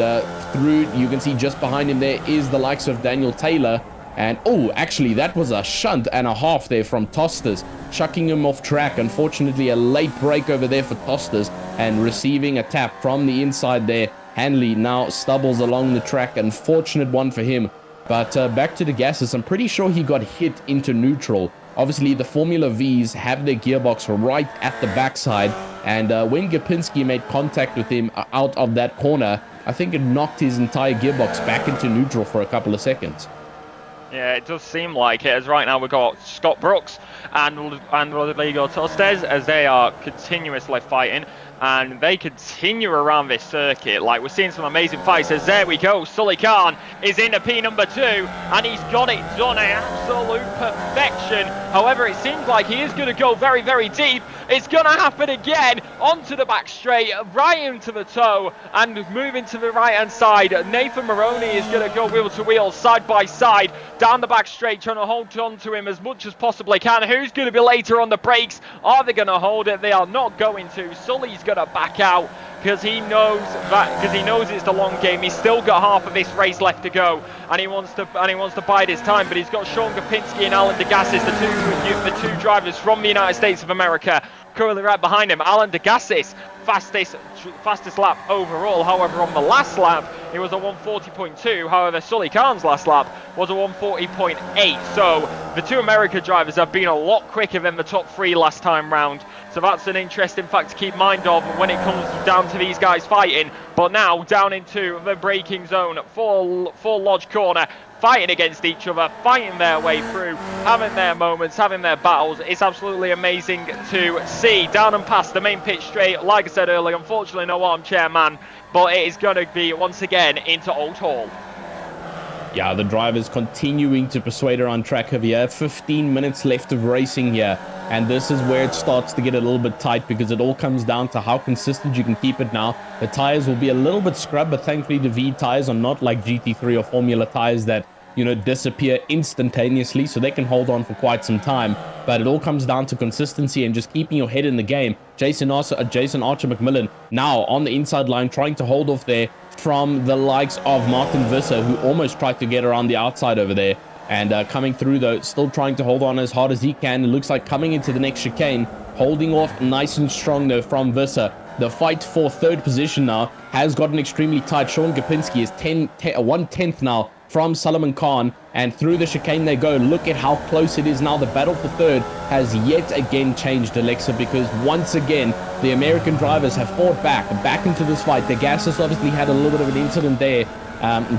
through, you can see just behind him there is the likes of Daniel Taylor. And actually that was a shunt and a half there from Tostes, chucking him off track. Unfortunately a late break over there for Tostes and receiving a tap from the inside there. Hanley now stubbles along the track, unfortunate one for him. But back to the gases, I'm pretty sure he got hit into neutral. Obviously the Formula Vs have their gearbox right at the backside, and when Gapinski made contact with him out of that corner, I think it knocked his entire gearbox back into neutral for a couple of seconds. Yeah, it does seem like it, as right now we've got Scott Brooks and Rodrigo Tostes as they are continuously fighting, and they continue around this circuit. Like, we're seeing some amazing fights as there we go, Sully Khan is into P number 2 and he's got it done in absolute perfection. However, it seems like he is going to go very, very deep. It's going to happen again onto the back straight, right into the toe, and moving to the right hand side. Nathan Maroney is going to go wheel to wheel, side by side, down the back straight, trying to hold on to him as much as possibly can. Who's going to be later on the brakes? Are they going to hold it? They are not going to. Sully's going to back out because he knows it's the long game. He's still got half of this race left to go, and he wants to bide his time. But he's got Sean Gapinski and Alan DeGassis, the two drivers from the United States of America, currently right behind him. Alan DeGassis, fastest lap overall. However, on the last lap, it was a 140.2. However, Sully Khan's last lap was a 140.8. So the two America drivers have been a lot quicker than the top 3 last time round. So that's an interesting fact to keep mind of when it comes down to these guys fighting. But now down into the braking zone for Lodge Corner, fighting against each other, fighting their way through, having their moments, having their battles. It's absolutely amazing to see. Down and past the main pitch straight, like I said earlier, unfortunately no armchair man, but it is going to be once again into Old Hall. Yeah, the drivers continuing to persuade her on track over here. 15 minutes left of racing here, and this is where it starts to get a little bit tight because it all comes down to how consistent you can keep it now. The tires will be a little bit scrubbed, but thankfully the V tires are not like GT3 or Formula tires that, you know, disappear instantaneously, so they can hold on for quite some time. But it all comes down to consistency and just keeping your head in the game. Jason Archer McMillan now on the inside line, trying to hold off there from the likes of Martin Visser, who almost tried to get around the outside over there. And coming through though, still trying to hold on as hard as he can. It looks like coming into the next chicane, holding off nice and strong though from Visser. The fight for third position now has gotten extremely tight. Sean Gapinski is 1/10 now from Solomon Khan, and through the chicane they go. Look at how close it is now. The battle for third has yet again changed, Alexa, because once again the American drivers have fought back into this fight. The Gases obviously had a little bit of an incident there,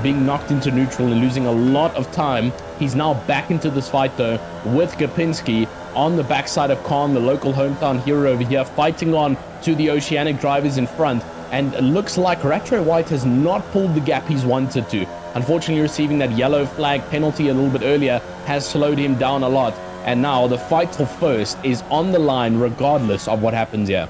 being knocked into neutral and losing a lot of time. He's now back into this fight though with Gapinski on the backside of Khan, the local hometown hero over here, fighting on to the Oceanic drivers in front. And it looks like Rattray White has not pulled the gap he's wanted to. Unfortunately, receiving that yellow flag penalty a little bit earlier has slowed him down a lot. And now the fight for first is on the line regardless of what happens here.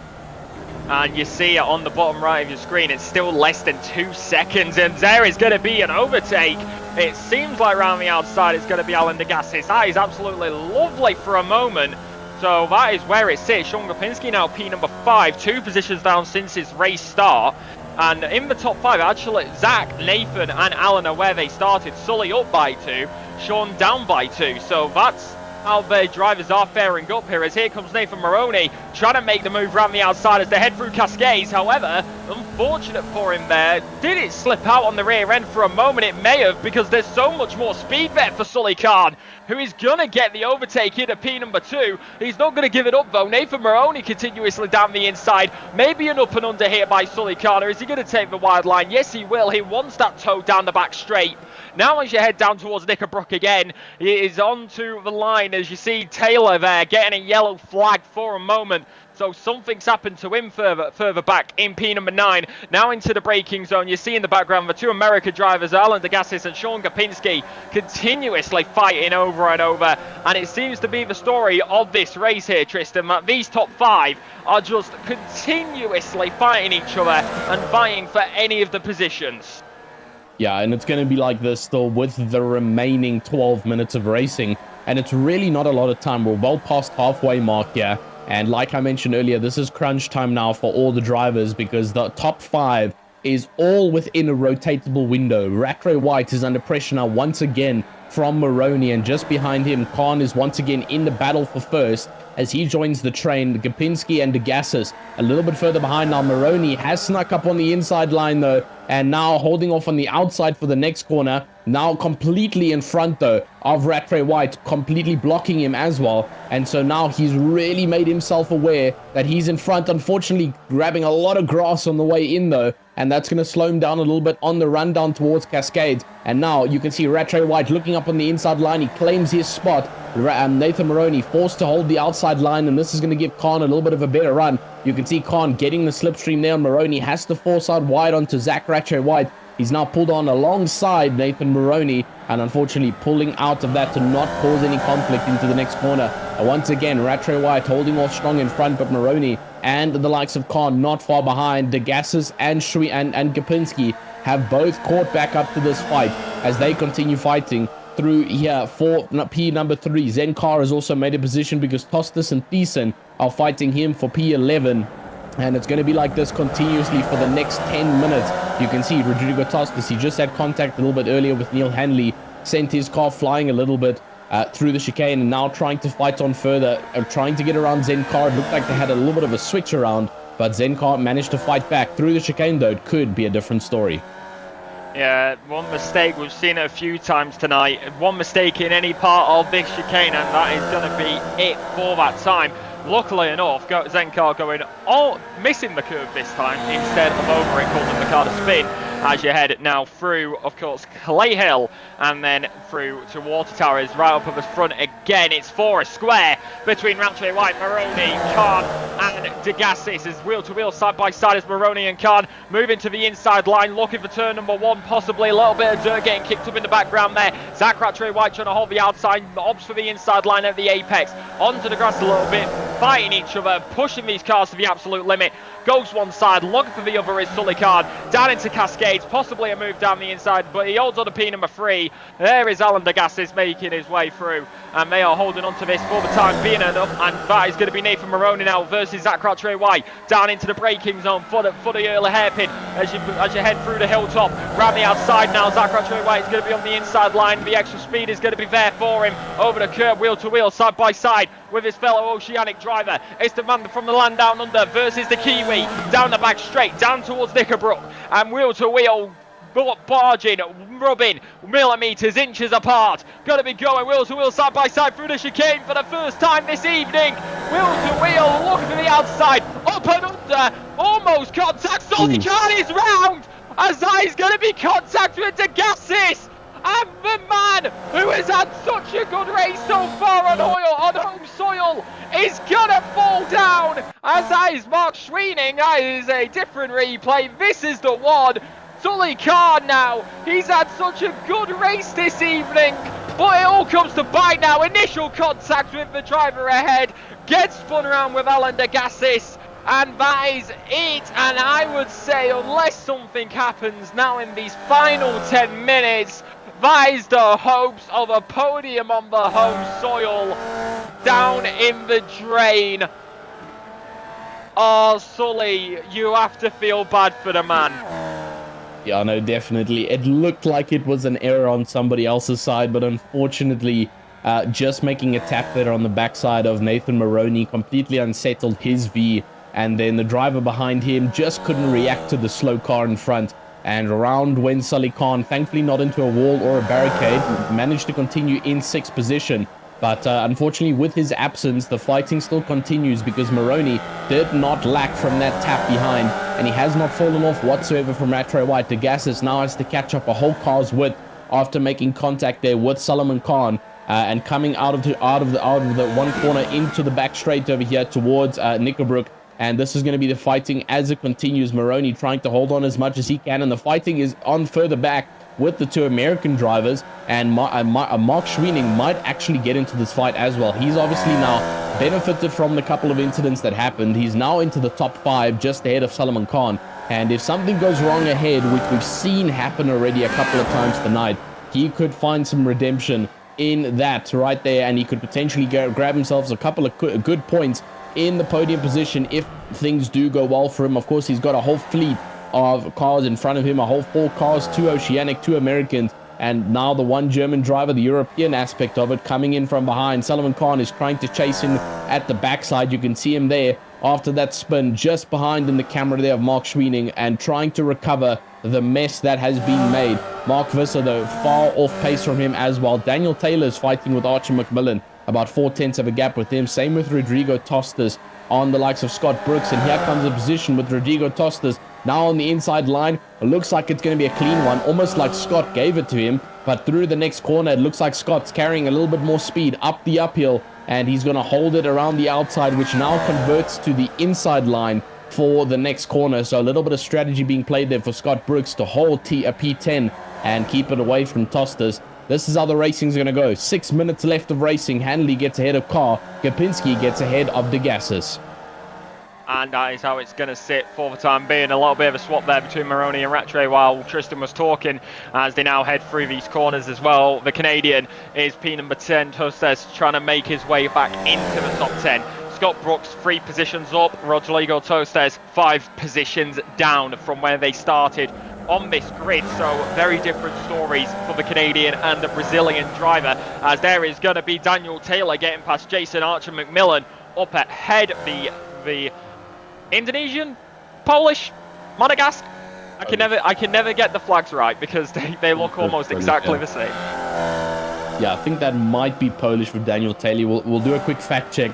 And you see it on the bottom right of your screen, it's still less than 2 seconds, and there is going to be an overtake. It seems like around the outside it's going to be Alan Degassis. That is absolutely lovely for a moment. So that is where it sits. Sean Gopinski now P number 5, 2 positions down since his race start. And in the top 5, actually, Zach, Nathan and Alan are where they started. Sully up by 2, Sean down by 2. So that's how the drivers are faring up here, as here comes Nathan Maroney trying to make the move around the outside as they head through Cascades. However, unfortunate for him there. Did it slip out on the rear end for a moment? It may have, because there's so much more speed there for Sully Khan, who is going to get the overtake into P number 2. He's not going to give it up though. Nathan Maroney continuously down the inside. Maybe an up and under here by Sully Khan, or is he going to take the wide line? Yes, he will. He wants that toe down the back straight. Now as you head down towards Knickerbrook again, he is onto the line as you see Taylor there getting a yellow flag for a moment. So something's happened to him further back in P number 9. Now into the braking zone. You see in the background the 2 America drivers, Alan Degassis and Sean Gopinski, continuously fighting over and over. And it seems to be the story of this race here, Tristan, that these top 5 are just continuously fighting each other and fighting for any of the positions. Yeah, and it's going to be like this still with the remaining 12 minutes of racing. And it's really not a lot of time. We're well past halfway mark here. And like I mentioned earlier, this is crunch time now for all the drivers, because the top 5 is all within a rotatable window. Rattray White is under pressure now once again from Maroney, and just behind him, Khan is once again in the battle for first as he joins the train. Gopinski and Degassis a little bit further behind now. Maroney has snuck up on the inside line though, and now holding off on the outside for the next corner. Now completely in front though of Rattray White, completely blocking him as well. And so now he's really made himself aware that he's in front, unfortunately grabbing a lot of grass on the way in though, and that's going to slow him down a little bit on the run down towards Cascades. And now you can see Rattray White looking up on the inside line. He claims his spot. Nathan Maroney forced to hold the outside line, and this is going to give Khan a little bit of a better run. You can see Khan getting the slipstream there. Maroney has to force out wide onto Zach Rattray White. He's now pulled on alongside Nathan Maroney, and unfortunately pulling out of that to not cause any conflict into the next corner. And once again, Rattray White holding off strong in front, but Maroney and the likes of Khan not far behind. Degassis and Shui and Gopinski have both caught back up to this fight as they continue fighting through here for P number 3. Zenkar has also made a position because Tostas and Thiessen are fighting him for P11. And it's going to be like this continuously for the next 10 minutes. You can see Rodrigo Tostas, he just had contact a little bit earlier with Neil Hanley, sent his car flying a little bit through the chicane, and now trying to fight on further, trying to get around Zenkar. It looked like they had a little bit of a switch around, but Zenkar managed to fight back through the chicane though. It could be a different story. Yeah, one mistake, we've seen it a few times tonight. One mistake in any part of this chicane, and that is going to be it for that time. Luckily enough, Zenkar going missing the curve this time instead of over it, causing the car to spin as you head now through, of course, Clay Hill and then through to Water Towers, right up at the front again. It's for a square between Rattray White, Maroney, Khan and Degassis as wheel to wheel, side by side as Maroney and Khan moving to the inside line, looking for turn number 1, possibly a little bit of dirt getting kicked up in the background there. Zach Rattray White trying to hold the outside, opts for the inside line at the apex, onto the grass a little bit, fighting each other, pushing these cars to the absolute limit. Goes one side, looking for the other is Sully Khan, down into Cascades, possibly a move down the inside, but he holds on to P number 3. There is Alan Degassis making his way through, and they are holding on to this for the time being enough, and that is going to be Nathan Maroney now versus Zach Rattray White, down into the braking zone for the early hairpin as you head through the hilltop, round the outside now. Zach Rattray White is going to be on the inside line, the extra speed is going to be there for him, over the curb, wheel to wheel, side by side with his fellow Oceanic driver. It's the man from the land down under versus the Kiwi, down the back straight, down towards Knickerbrook, and wheel to wheel, barging, rubbing, millimetres, inches apart. Going to be going wheel to wheel, side by side through the chicane for the first time this evening. Wheel to wheel, looking for the outside, up and under, almost contact. Sully Khan is round, as that is going to be contact with Degassis. And the man who has had such a good race so far on home soil is gonna fall down, as that is Mark Schweening. That is a different replay. This is the one. Sully Khan now, he's had such a good race this evening, but it all comes to bite now. Initial contact with the driver ahead, gets spun around with Alan Degassis, And that is it. And I would say, unless something happens now in these final 10 minutes, that is the hopes of a podium on the home soil down in the drain. Oh, Sully, you have to feel bad for the man. Yeah, no, definitely. It looked like it was an error on somebody else's side, but unfortunately, just making a tap there on the backside of Nathan Maroney completely unsettled his V, and then the driver behind him just couldn't react to the slow car in front, and around went Sully Khan, thankfully not into a wall or a barricade, managed to continue in 6th position. But unfortunately, with his absence, the fighting still continues because Maroney did not lack from that tap behind, and he has not fallen off whatsoever from Rattray White. Degassis now has to catch up a whole car's width after making contact there with Solomon Khan and coming out of the one corner into the back straight over here towards Knickerbrook. And this is going to be the fighting as it continues. Maroney trying to hold on as much as he can, and the fighting is on further back with the 2 American drivers, and Mark Schweening might actually get into this fight as well. He's obviously now benefited from the couple of incidents that happened. He's now into the top 5, just ahead of Solomon Khan, and if something goes wrong ahead, which we've seen happen already a couple of times tonight, he could find some redemption in that right there, and he could potentially grab himself a couple of good points in the podium position if things do go well for him. Of course, he's got a whole fleet of cars in front of him, a whole 4 cars, 2 Oceanic, 2 Americans, and now the 1 German driver, the European aspect of it, coming in from behind. Solomon Khan is trying to chase him at the backside. You can see him there after that spin, just behind in the camera there of Mark Schweening, and trying to recover the mess that has been made. Mark Visser, though, far off pace from him as well. Daniel Taylor is fighting with Archer McMillan, about 4/10 of a gap with him. Same with Rodrigo Tostas on the likes of Scott Brooks, and here comes a position with Rodrigo Tostas now on the inside line. It looks like it's going to be a clean one, almost like Scott gave it to him, but through the next corner, it looks like Scott's carrying a little bit more speed up the uphill, and he's going to hold it around the outside, which now converts to the inside line for the next corner. So a little bit of strategy being played there for Scott Brooks to hold a P10 and keep it away from Tostas. This is how the racing's going to go. 6 minutes left of racing. Hanley gets ahead of Carr. Gapinski gets ahead of Degassis. And that is how it's going to sit for the time being. A little bit of a swap there between Maroney and Rattray while Tristan was talking, as they now head through these corners as well. The Canadian is P number 10, Tostes, trying to make his way back into the top 10. Scott Brooks 3 positions up, Rodrigo Tostes 5 positions down from where they started on this grid. So very different stories for the Canadian and the Brazilian driver, as there is going to be Daniel Taylor getting past Jason Archer McMillan up ahead. The Indonesian, Polish, Monegasque. I can never get the flags right because they look almost exactly the same. Yeah, I think that might be Polish for Daniel Taylor. We'll do a quick fact check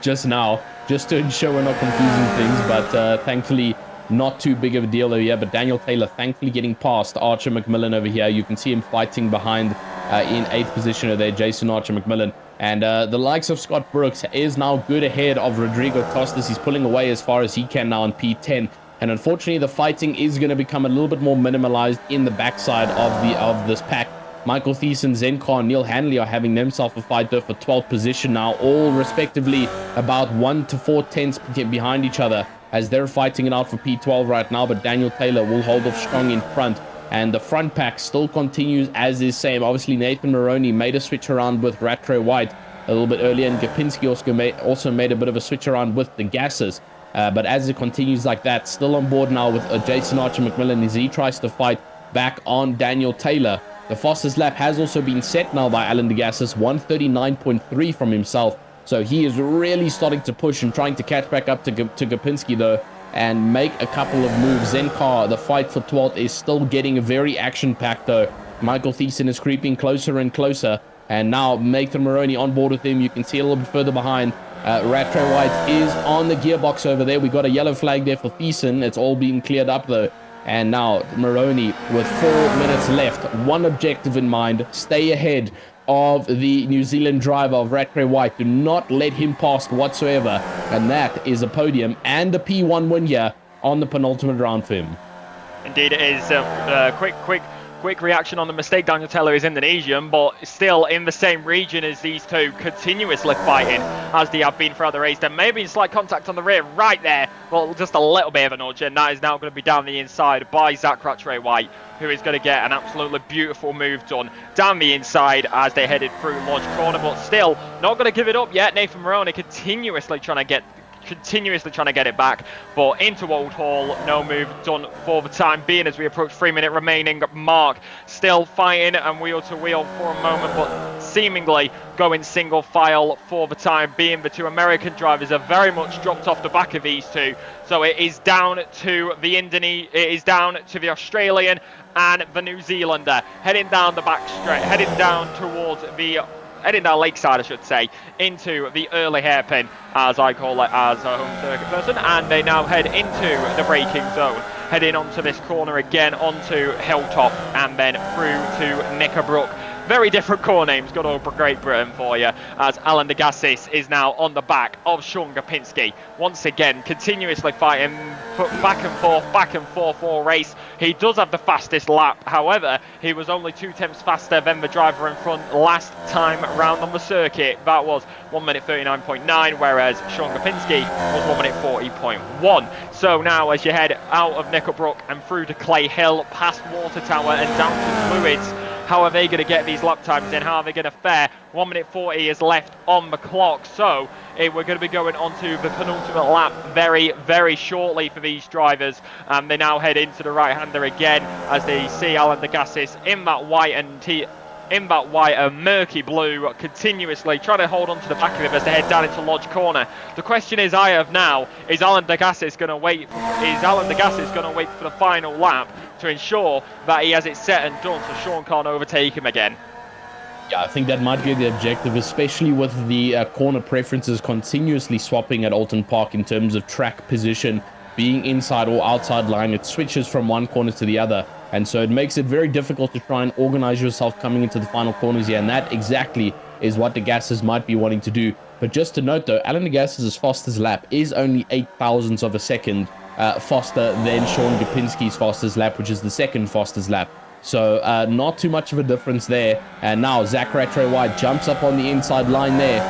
just now, just to ensure we're not confusing things. But thankfully, not too big of a deal over here. But Daniel Taylor, thankfully, getting past Archer McMillan over here. You can see him fighting behind in 8th position over there, Jason Archer McMillan. And the likes of Scott Brooks is now good ahead of Rodrigo Tostas. He's pulling away as far as he can now on P10. And unfortunately, the fighting is going to become a little bit more minimalized in the backside of this pack. Michael Thiessen, Zenkar, Neil Hanley are having themselves a fight there for 12th position now, all respectively about 1 to 4 tenths behind each other as they're fighting it out for P12 right now. But Daniel Taylor will hold off strong in front. And the front pack still continues as is same. Obviously, Nathan Maroney made a switch around with Rattray White a little bit earlier, and Gapinski also made a bit of a switch around with the gases. But as it continues like that, still on board now with Jason Archer McMillan as he tries to fight back on Daniel Taylor. The fastest lap has also been set now by Alan Degassis, 139.3 from himself. So he is really starting to push and trying to catch back up to Gapinski though, and make a couple of moves. Zenkar, the fight for 12th, is still getting very action-packed though. Michael Thiessen is creeping closer and closer, and now Nathan Maroney on board with him. You can see a little bit further behind. Rattray White is on the gearbox over there. We got a yellow flag there for Thiessen. It's all being cleared up though. And now Maroney with 4 minutes left, one objective in mind: stay ahead of the New Zealand driver of Rattray White. Do not let him pass whatsoever, and that is a podium and a P1 win here on the penultimate round for him. Indeed it is. Quick Quick reaction on the mistake. Daniel Taylor is Indonesian, but still in the same region as these two, continuously fighting as they have been throughout the race. There may have been slight contact on the rear right there, well, just a little bit of a nudge, and that is now going to be down the inside by Zach Rattray White, who is going to get an absolutely beautiful move done down the inside as they headed through Lodge Corner, but still not going to give it up yet. Nathan Maroney continuously trying to get it back, but into Old Hall, no move done for the time being as we approach 3 minute remaining mark. Still fighting and wheel to wheel for a moment, but seemingly going single file for the time being. The two American drivers are very much dropped off the back of these two, so it is down to the Australian and the New Zealander heading down the back straight, heading down Lakeside, I should say, into the early hairpin, as I call it as a home circuit person, and they now head into the braking zone, heading onto this corner again, onto Hilltop, and then through to Knickerbrook. Very different core names, good old Great Britain for you, as Alan Degassis is now on the back of Sean Gopinski. Once again, continuously fighting back and forth all race. He does have the fastest lap, however, he was only 2 tenths faster than the driver in front last time round on the circuit. That was 1 minute 39.9, whereas Sean Gopinski was 1 minute 40.1. So now as you head out of Knickerbrook and through to Clay Hill, past Water Tower and down to Fluids, how are they going to get these lap times in? How are they going to fare? 1 minute 40 is left on the clock, so we're going to be going on to the penultimate lap very, very shortly for these drivers. They now head into the right-hander again as they see Alan Degassis in that white and murky blue, continuously trying to hold on to the back of him as they head down into Lodge Corner. The question is I have now, is Alan Degassis going to wait for the final lap to ensure that he has it set and done so Sean can't overtake him again? Yeah, I think that might be the objective, especially with the corner preferences continuously swapping at Oulton Park in terms of track position, being inside or outside line. It switches from one corner to the other, and so it makes it very difficult to try and organize yourself coming into the final corners here, and that exactly is what Degassis might be wanting to do. But just to note though, Alan Degassis' fastest lap is only 8 thousandths of a second faster than Sean Gopinski's fastest lap, which is the second fastest lap. So not too much of a difference there. And now Zach Rattray White jumps up on the inside line there,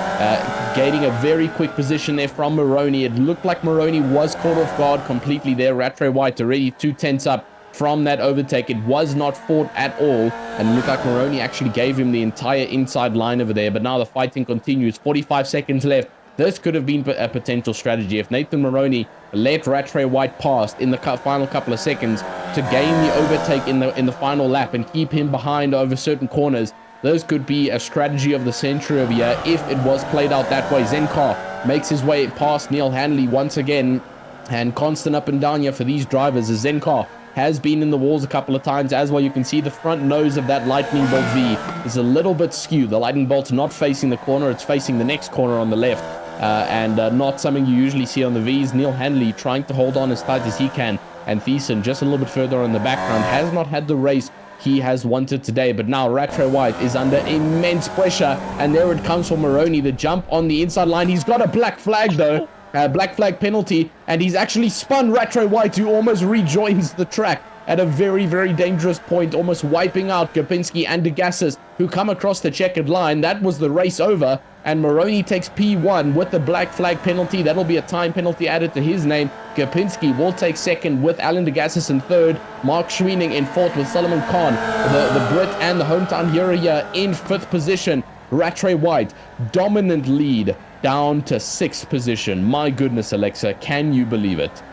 gaining a very quick position there from Maroney. It looked like Maroney was caught off guard completely there. Rattray White already 2 tenths up from that overtake. It was not fought at all, and it looked like Maroney actually gave him the entire inside line over there. But now the fighting continues. 45 seconds left. This could have been a potential strategy if Nathan Maroney let Rattray White pass in the final couple of seconds to gain the overtake in the final lap and keep him behind over certain corners. Those could be a strategy of the century over here if it was played out that way. Zenkar makes his way past Neil Hanley once again, and constant up and down here for these drivers as Zenkar has been in the walls a couple of times as well. You can see the front nose of that Lightning Bolt V is a little bit skewed. The Lightning Bolt's not facing the corner, it's facing the next corner on the left. And not something you usually see on the Vs. Neil Hanley trying to hold on as tight as he can, and Thiessen just a little bit further on the background has not had the race he has wanted today. But now Rattray White is under immense pressure, and there it comes for Maroney, the jump on the inside line. He's got a black flag though, black flag penalty, and he's actually spun Rattray White, who almost rejoins the track at a very, very dangerous point, almost wiping out Gopinski and Degassis, who come across the checkered line. That was the race over, and Maroney takes P1 with the black flag penalty. That'll be a time penalty added to his name. Gopinski will take second with Alan Degassis in third. Mark Schweening in fourth with Solomon Khan, the Brit and the hometown hero here, in fifth position. Rattray White, dominant lead down to sixth position. My goodness, Alexa, can you believe it?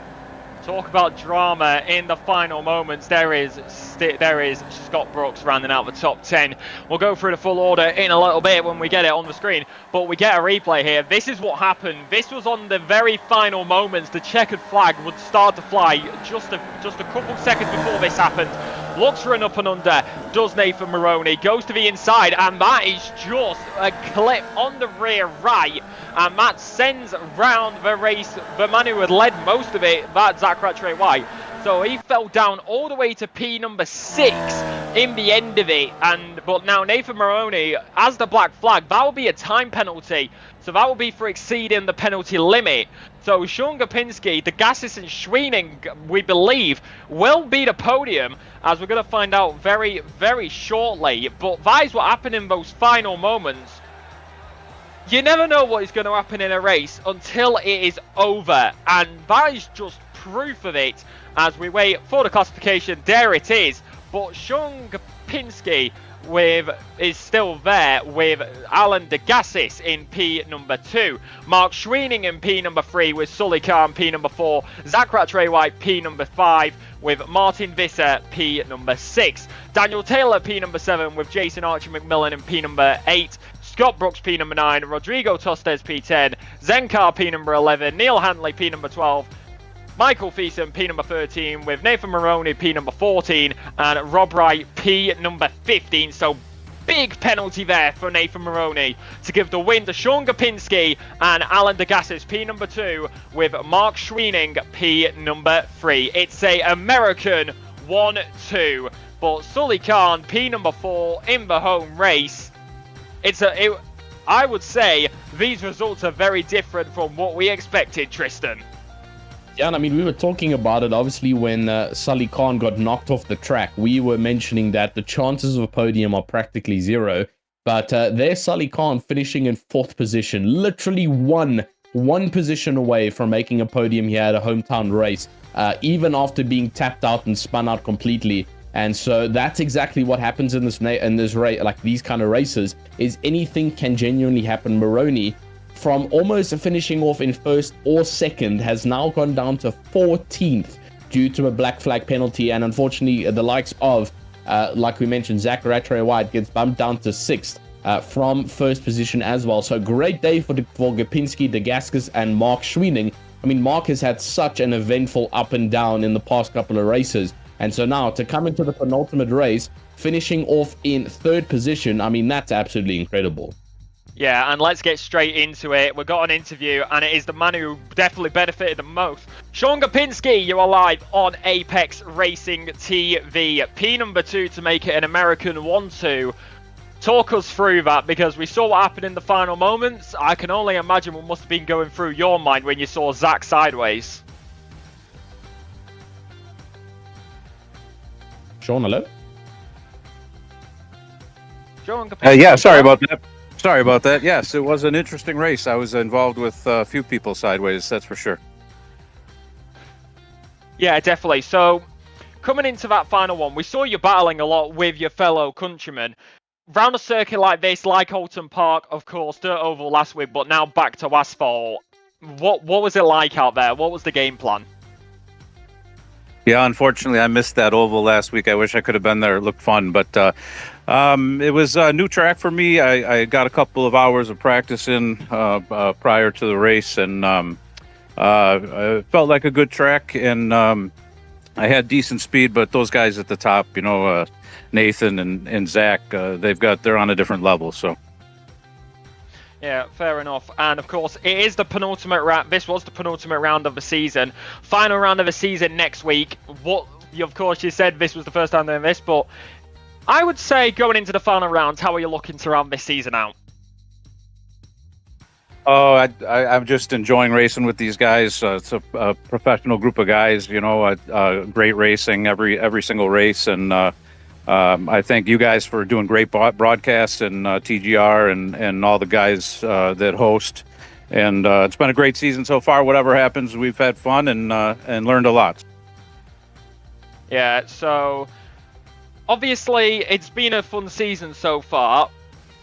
Talk about drama in the final moments. There is Scott Brooks rounding out the top 10. We'll go through the full order in a little bit when we get it on the screen, but we get a replay here. This is what happened. This was on the very final moments. The checkered flag would start to fly just a couple seconds before this happened. Looks for an up and under, does Nathan Maroney, goes to the inside, and that is just a clip on the rear right, and that sends round the race the man who had led most of it, that Zach Rattray White, So he fell down all the way to P number 6 in the end of it. But now Nathan Maroney, as the black flag, that will be a time penalty. So that will be for exceeding the penalty limit. So Sean Gopinski, the Gassis and Schweening, we believe, will be the podium, as we're going to find out very, very shortly. But that is what happened in those final moments. You never know what is going to happen in a race until it is over, and that is just proof of it as we wait for the classification. There it is, but Sean Gopinski is still there with Alan Degassis in P number 2, Mark Schweening in P number 3 with Sully Khan P number 4, Zach Rattray-White P number 5 with Martin Visser P number 6, Daniel Taylor P number 7 with Jason Archie McMillan in P number 8, Scott Brooks P number 9, Rodrigo Tostes P10, Zenkar P number 11, Neil Hanley P number 12, Michael Feason P number 13 with Nathan Maroney P number 14 and Rob Wright P number 15. So big penalty there for Nathan Maroney to give the win to Sean Gopinski and Alan Degassis P number 2 with Mark Schweening P number 3. It's a American 1-2, but Sully Khan P number 4 in the home race. I would say these results are very different from what we expected, Tristan. Yeah, and I mean, we were talking about it, obviously, when Sully Khan got knocked off the track. We were mentioning that the chances of a podium are practically zero. But there's Sully Khan finishing in 4th position, literally one position away from making a podium here at a hometown race, even after being tapped out and spun out completely. And so that's exactly what happens in this race, like these kind of races, is anything can genuinely happen. Maroney, from almost finishing off in 1st or 2nd, has now gone down to 14th due to a black flag penalty. And unfortunately, the likes of, like we mentioned, Zach Rattray-White gets bumped down to 6th from 1st position as well. So great day for Gopinski, Degassis, and Mark Schweening. I mean, Mark has had such an eventful up and down in the past couple of races. And so now to come into the penultimate race, finishing off in 3rd position, I mean, that's absolutely incredible. Yeah, and let's get straight into it. We've got an interview, and it is the man who definitely benefited the most. Sean Gopinski, you are live on Apex Racing TV. P number 2 to make it an American 1-2. Talk us through that, because we saw what happened in the final moments. I can only imagine what must have been going through your mind when you saw Zach sideways. Sean, hello? Sean Gopinski, yeah, sorry about that. Yes, it was an interesting race. I was involved with a few people sideways, that's for sure. Yeah, definitely. So, coming into that final one, we saw you battling a lot with your fellow countrymen. Round a circuit like this, like Oulton Park, of course, dirt oval last week, but now back to asphalt. What was it like out there? What was the game plan? Yeah, unfortunately, I missed that oval last week. I wish I could have been there. It looked fun, but it was a new track for me. I got a couple of hours of practice in prior to the race, and it felt like a good track, and I had decent speed, but those guys at the top, Nathan and Zach, they're on a different level, so. Yeah, fair enough. And of course, it is the penultimate round. This was the penultimate round of the season. Final round of the season next week. Of course, you said this was the first time doing this, but I would say going into the final round, how are you looking to round this season out? Oh, I'm just enjoying racing with these guys. It's a professional group of guys, great racing every single race, and I thank you guys for doing great broadcasts, and TGR and all the guys that host. And it's been a great season so far. Whatever happens, we've had fun and learned a lot. Yeah, so obviously it's been a fun season so far.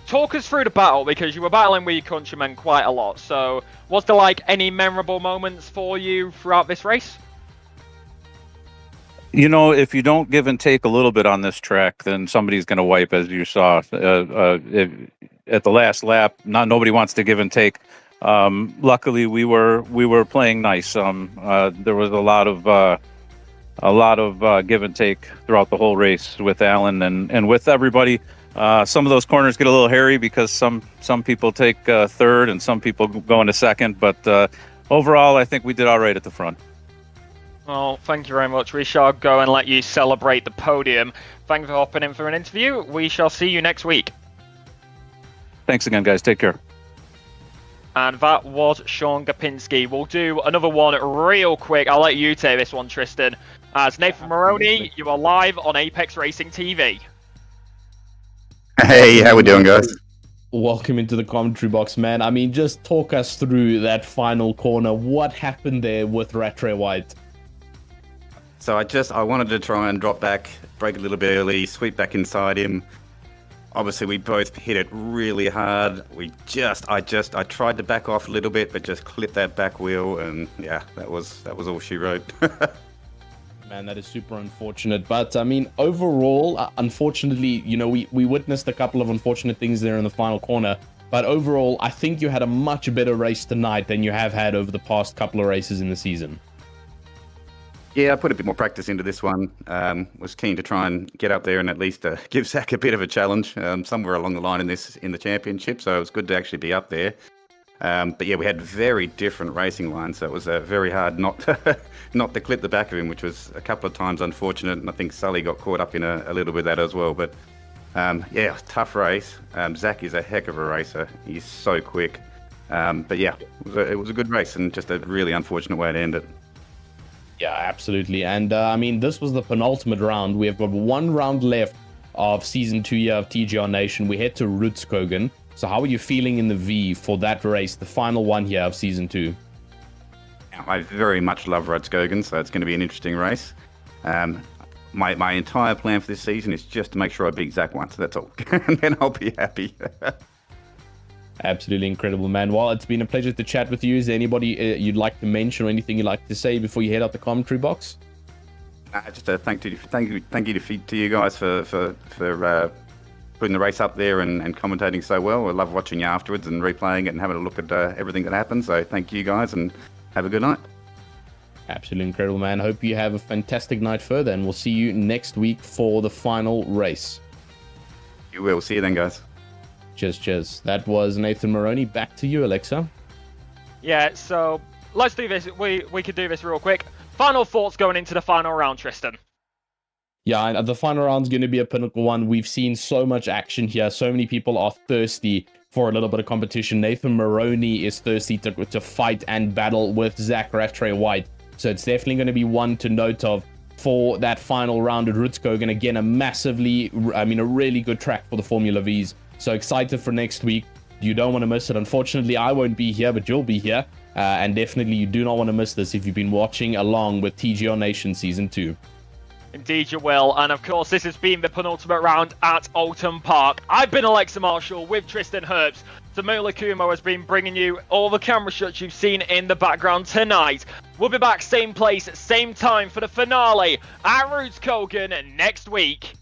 Talk us through the battle, because you were battling with your countrymen quite a lot. So was there any memorable moments for you throughout this race? If you don't give and take a little bit on this track, then somebody's going to wipe, as you saw at the last lap. Nobody wants to give and take. Luckily, we were playing nice. There was a lot of give and take throughout the whole race with Alan and with everybody. Some of those corners get a little hairy because some people take third and some people go into second. But overall, I think we did all right at the front. Well, thank you very much. We shall go and let you celebrate the podium. Thank you for hopping in for an interview. We shall see you next week. Thanks again, guys. Take care. And that was Sean Gapinski. We'll do another one real quick. I'll let you take this one, Tristan. As Nathan Maroney, you are live on Apex Racing TV. Hey, how we doing, guys? Welcome into the commentary box, man. I mean, just talk us through that final corner. What happened there with Rattray White? So I wanted to try and drop back, break a little bit early, sweep back inside him. Obviously, we both hit it really hard. I tried to back off a little bit, but just clipped that back wheel, and yeah, that was all she wrote. Man, that is super unfortunate. But I mean, overall, unfortunately, you know, we witnessed a couple of unfortunate things there in the final corner. But overall, I think you had a much better race tonight than you have had over the past couple of races in the season. Yeah, I put a bit more practice into this one. Was keen to try and get up there and at least give Zach a bit of a challenge somewhere along the line in the championship. So it was good to actually be up there. But yeah, we had very different racing lines, so it was very hard not to clip the back of him, which was a couple of times unfortunate. And I think Sully got caught up in a little bit of that as well. But yeah, tough race. Zach is a heck of a racer. He's so quick. But yeah, it was a good race and just a really unfortunate way to end it. Yeah, absolutely. And I mean, this was the penultimate round. We have got one round left of Season 2 here of TGR Nation. We head to Rutskogen. So how are you feeling in the V for that race, the final one here of Season 2? I very much love Rutskogen, so it's going to be an interesting race. My entire plan for this season is just to make sure I beat Zach once, that's all. And then I'll be happy. Absolutely incredible, man. Well, it's been a pleasure to chat with you. Is there anybody you'd like to mention or anything you'd like to say before you head out the commentary box? Just a thank you to you guys for putting the race up there and commentating so well. I love watching you afterwards and replaying it and having a look at everything that happened. So thank you guys and have a good night. Absolutely incredible, man. Hope you have a fantastic night further, and we'll see you next week for the final race. You will. See you then, guys. Cheers. That was Nathan Maroney. Back to you, Alexa. Yeah, so let's do this. We could do this real quick. Final thoughts going into the final round, Tristan. Yeah, and the final round's going to be a pinnacle one. We've seen so much action here. So many people are thirsty for a little bit of competition. Nathan Maroney is thirsty to fight and battle with Zach Rattray White. So it's definitely going to be one to note of for that final round at Rutskogen. Again, a really good track for the Formula Vs. So excited for next week. You don't want to miss it. Unfortunately, I won't be here, but you'll be here. And definitely you do not want to miss this if you've been watching along with TGR Nation Season 2. Indeed you will. And of course, this has been the penultimate round at Oulton Park. I've been Alexa Marshall with Tristan Herbst. Samula Kumo has been bringing you all the camera shots you've seen in the background tonight. We'll be back same place, same time for the finale at Rutskogen next week.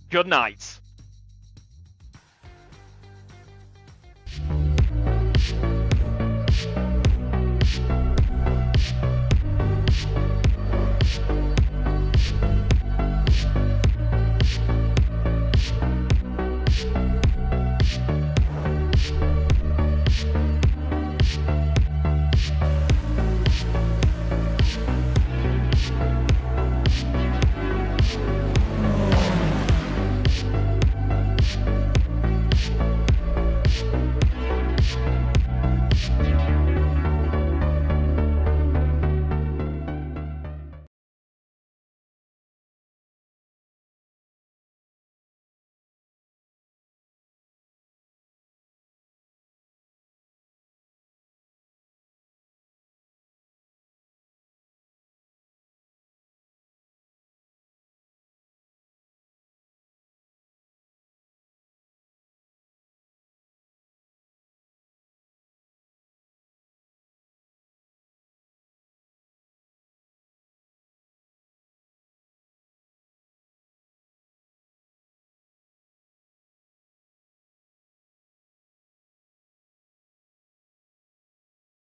Good night.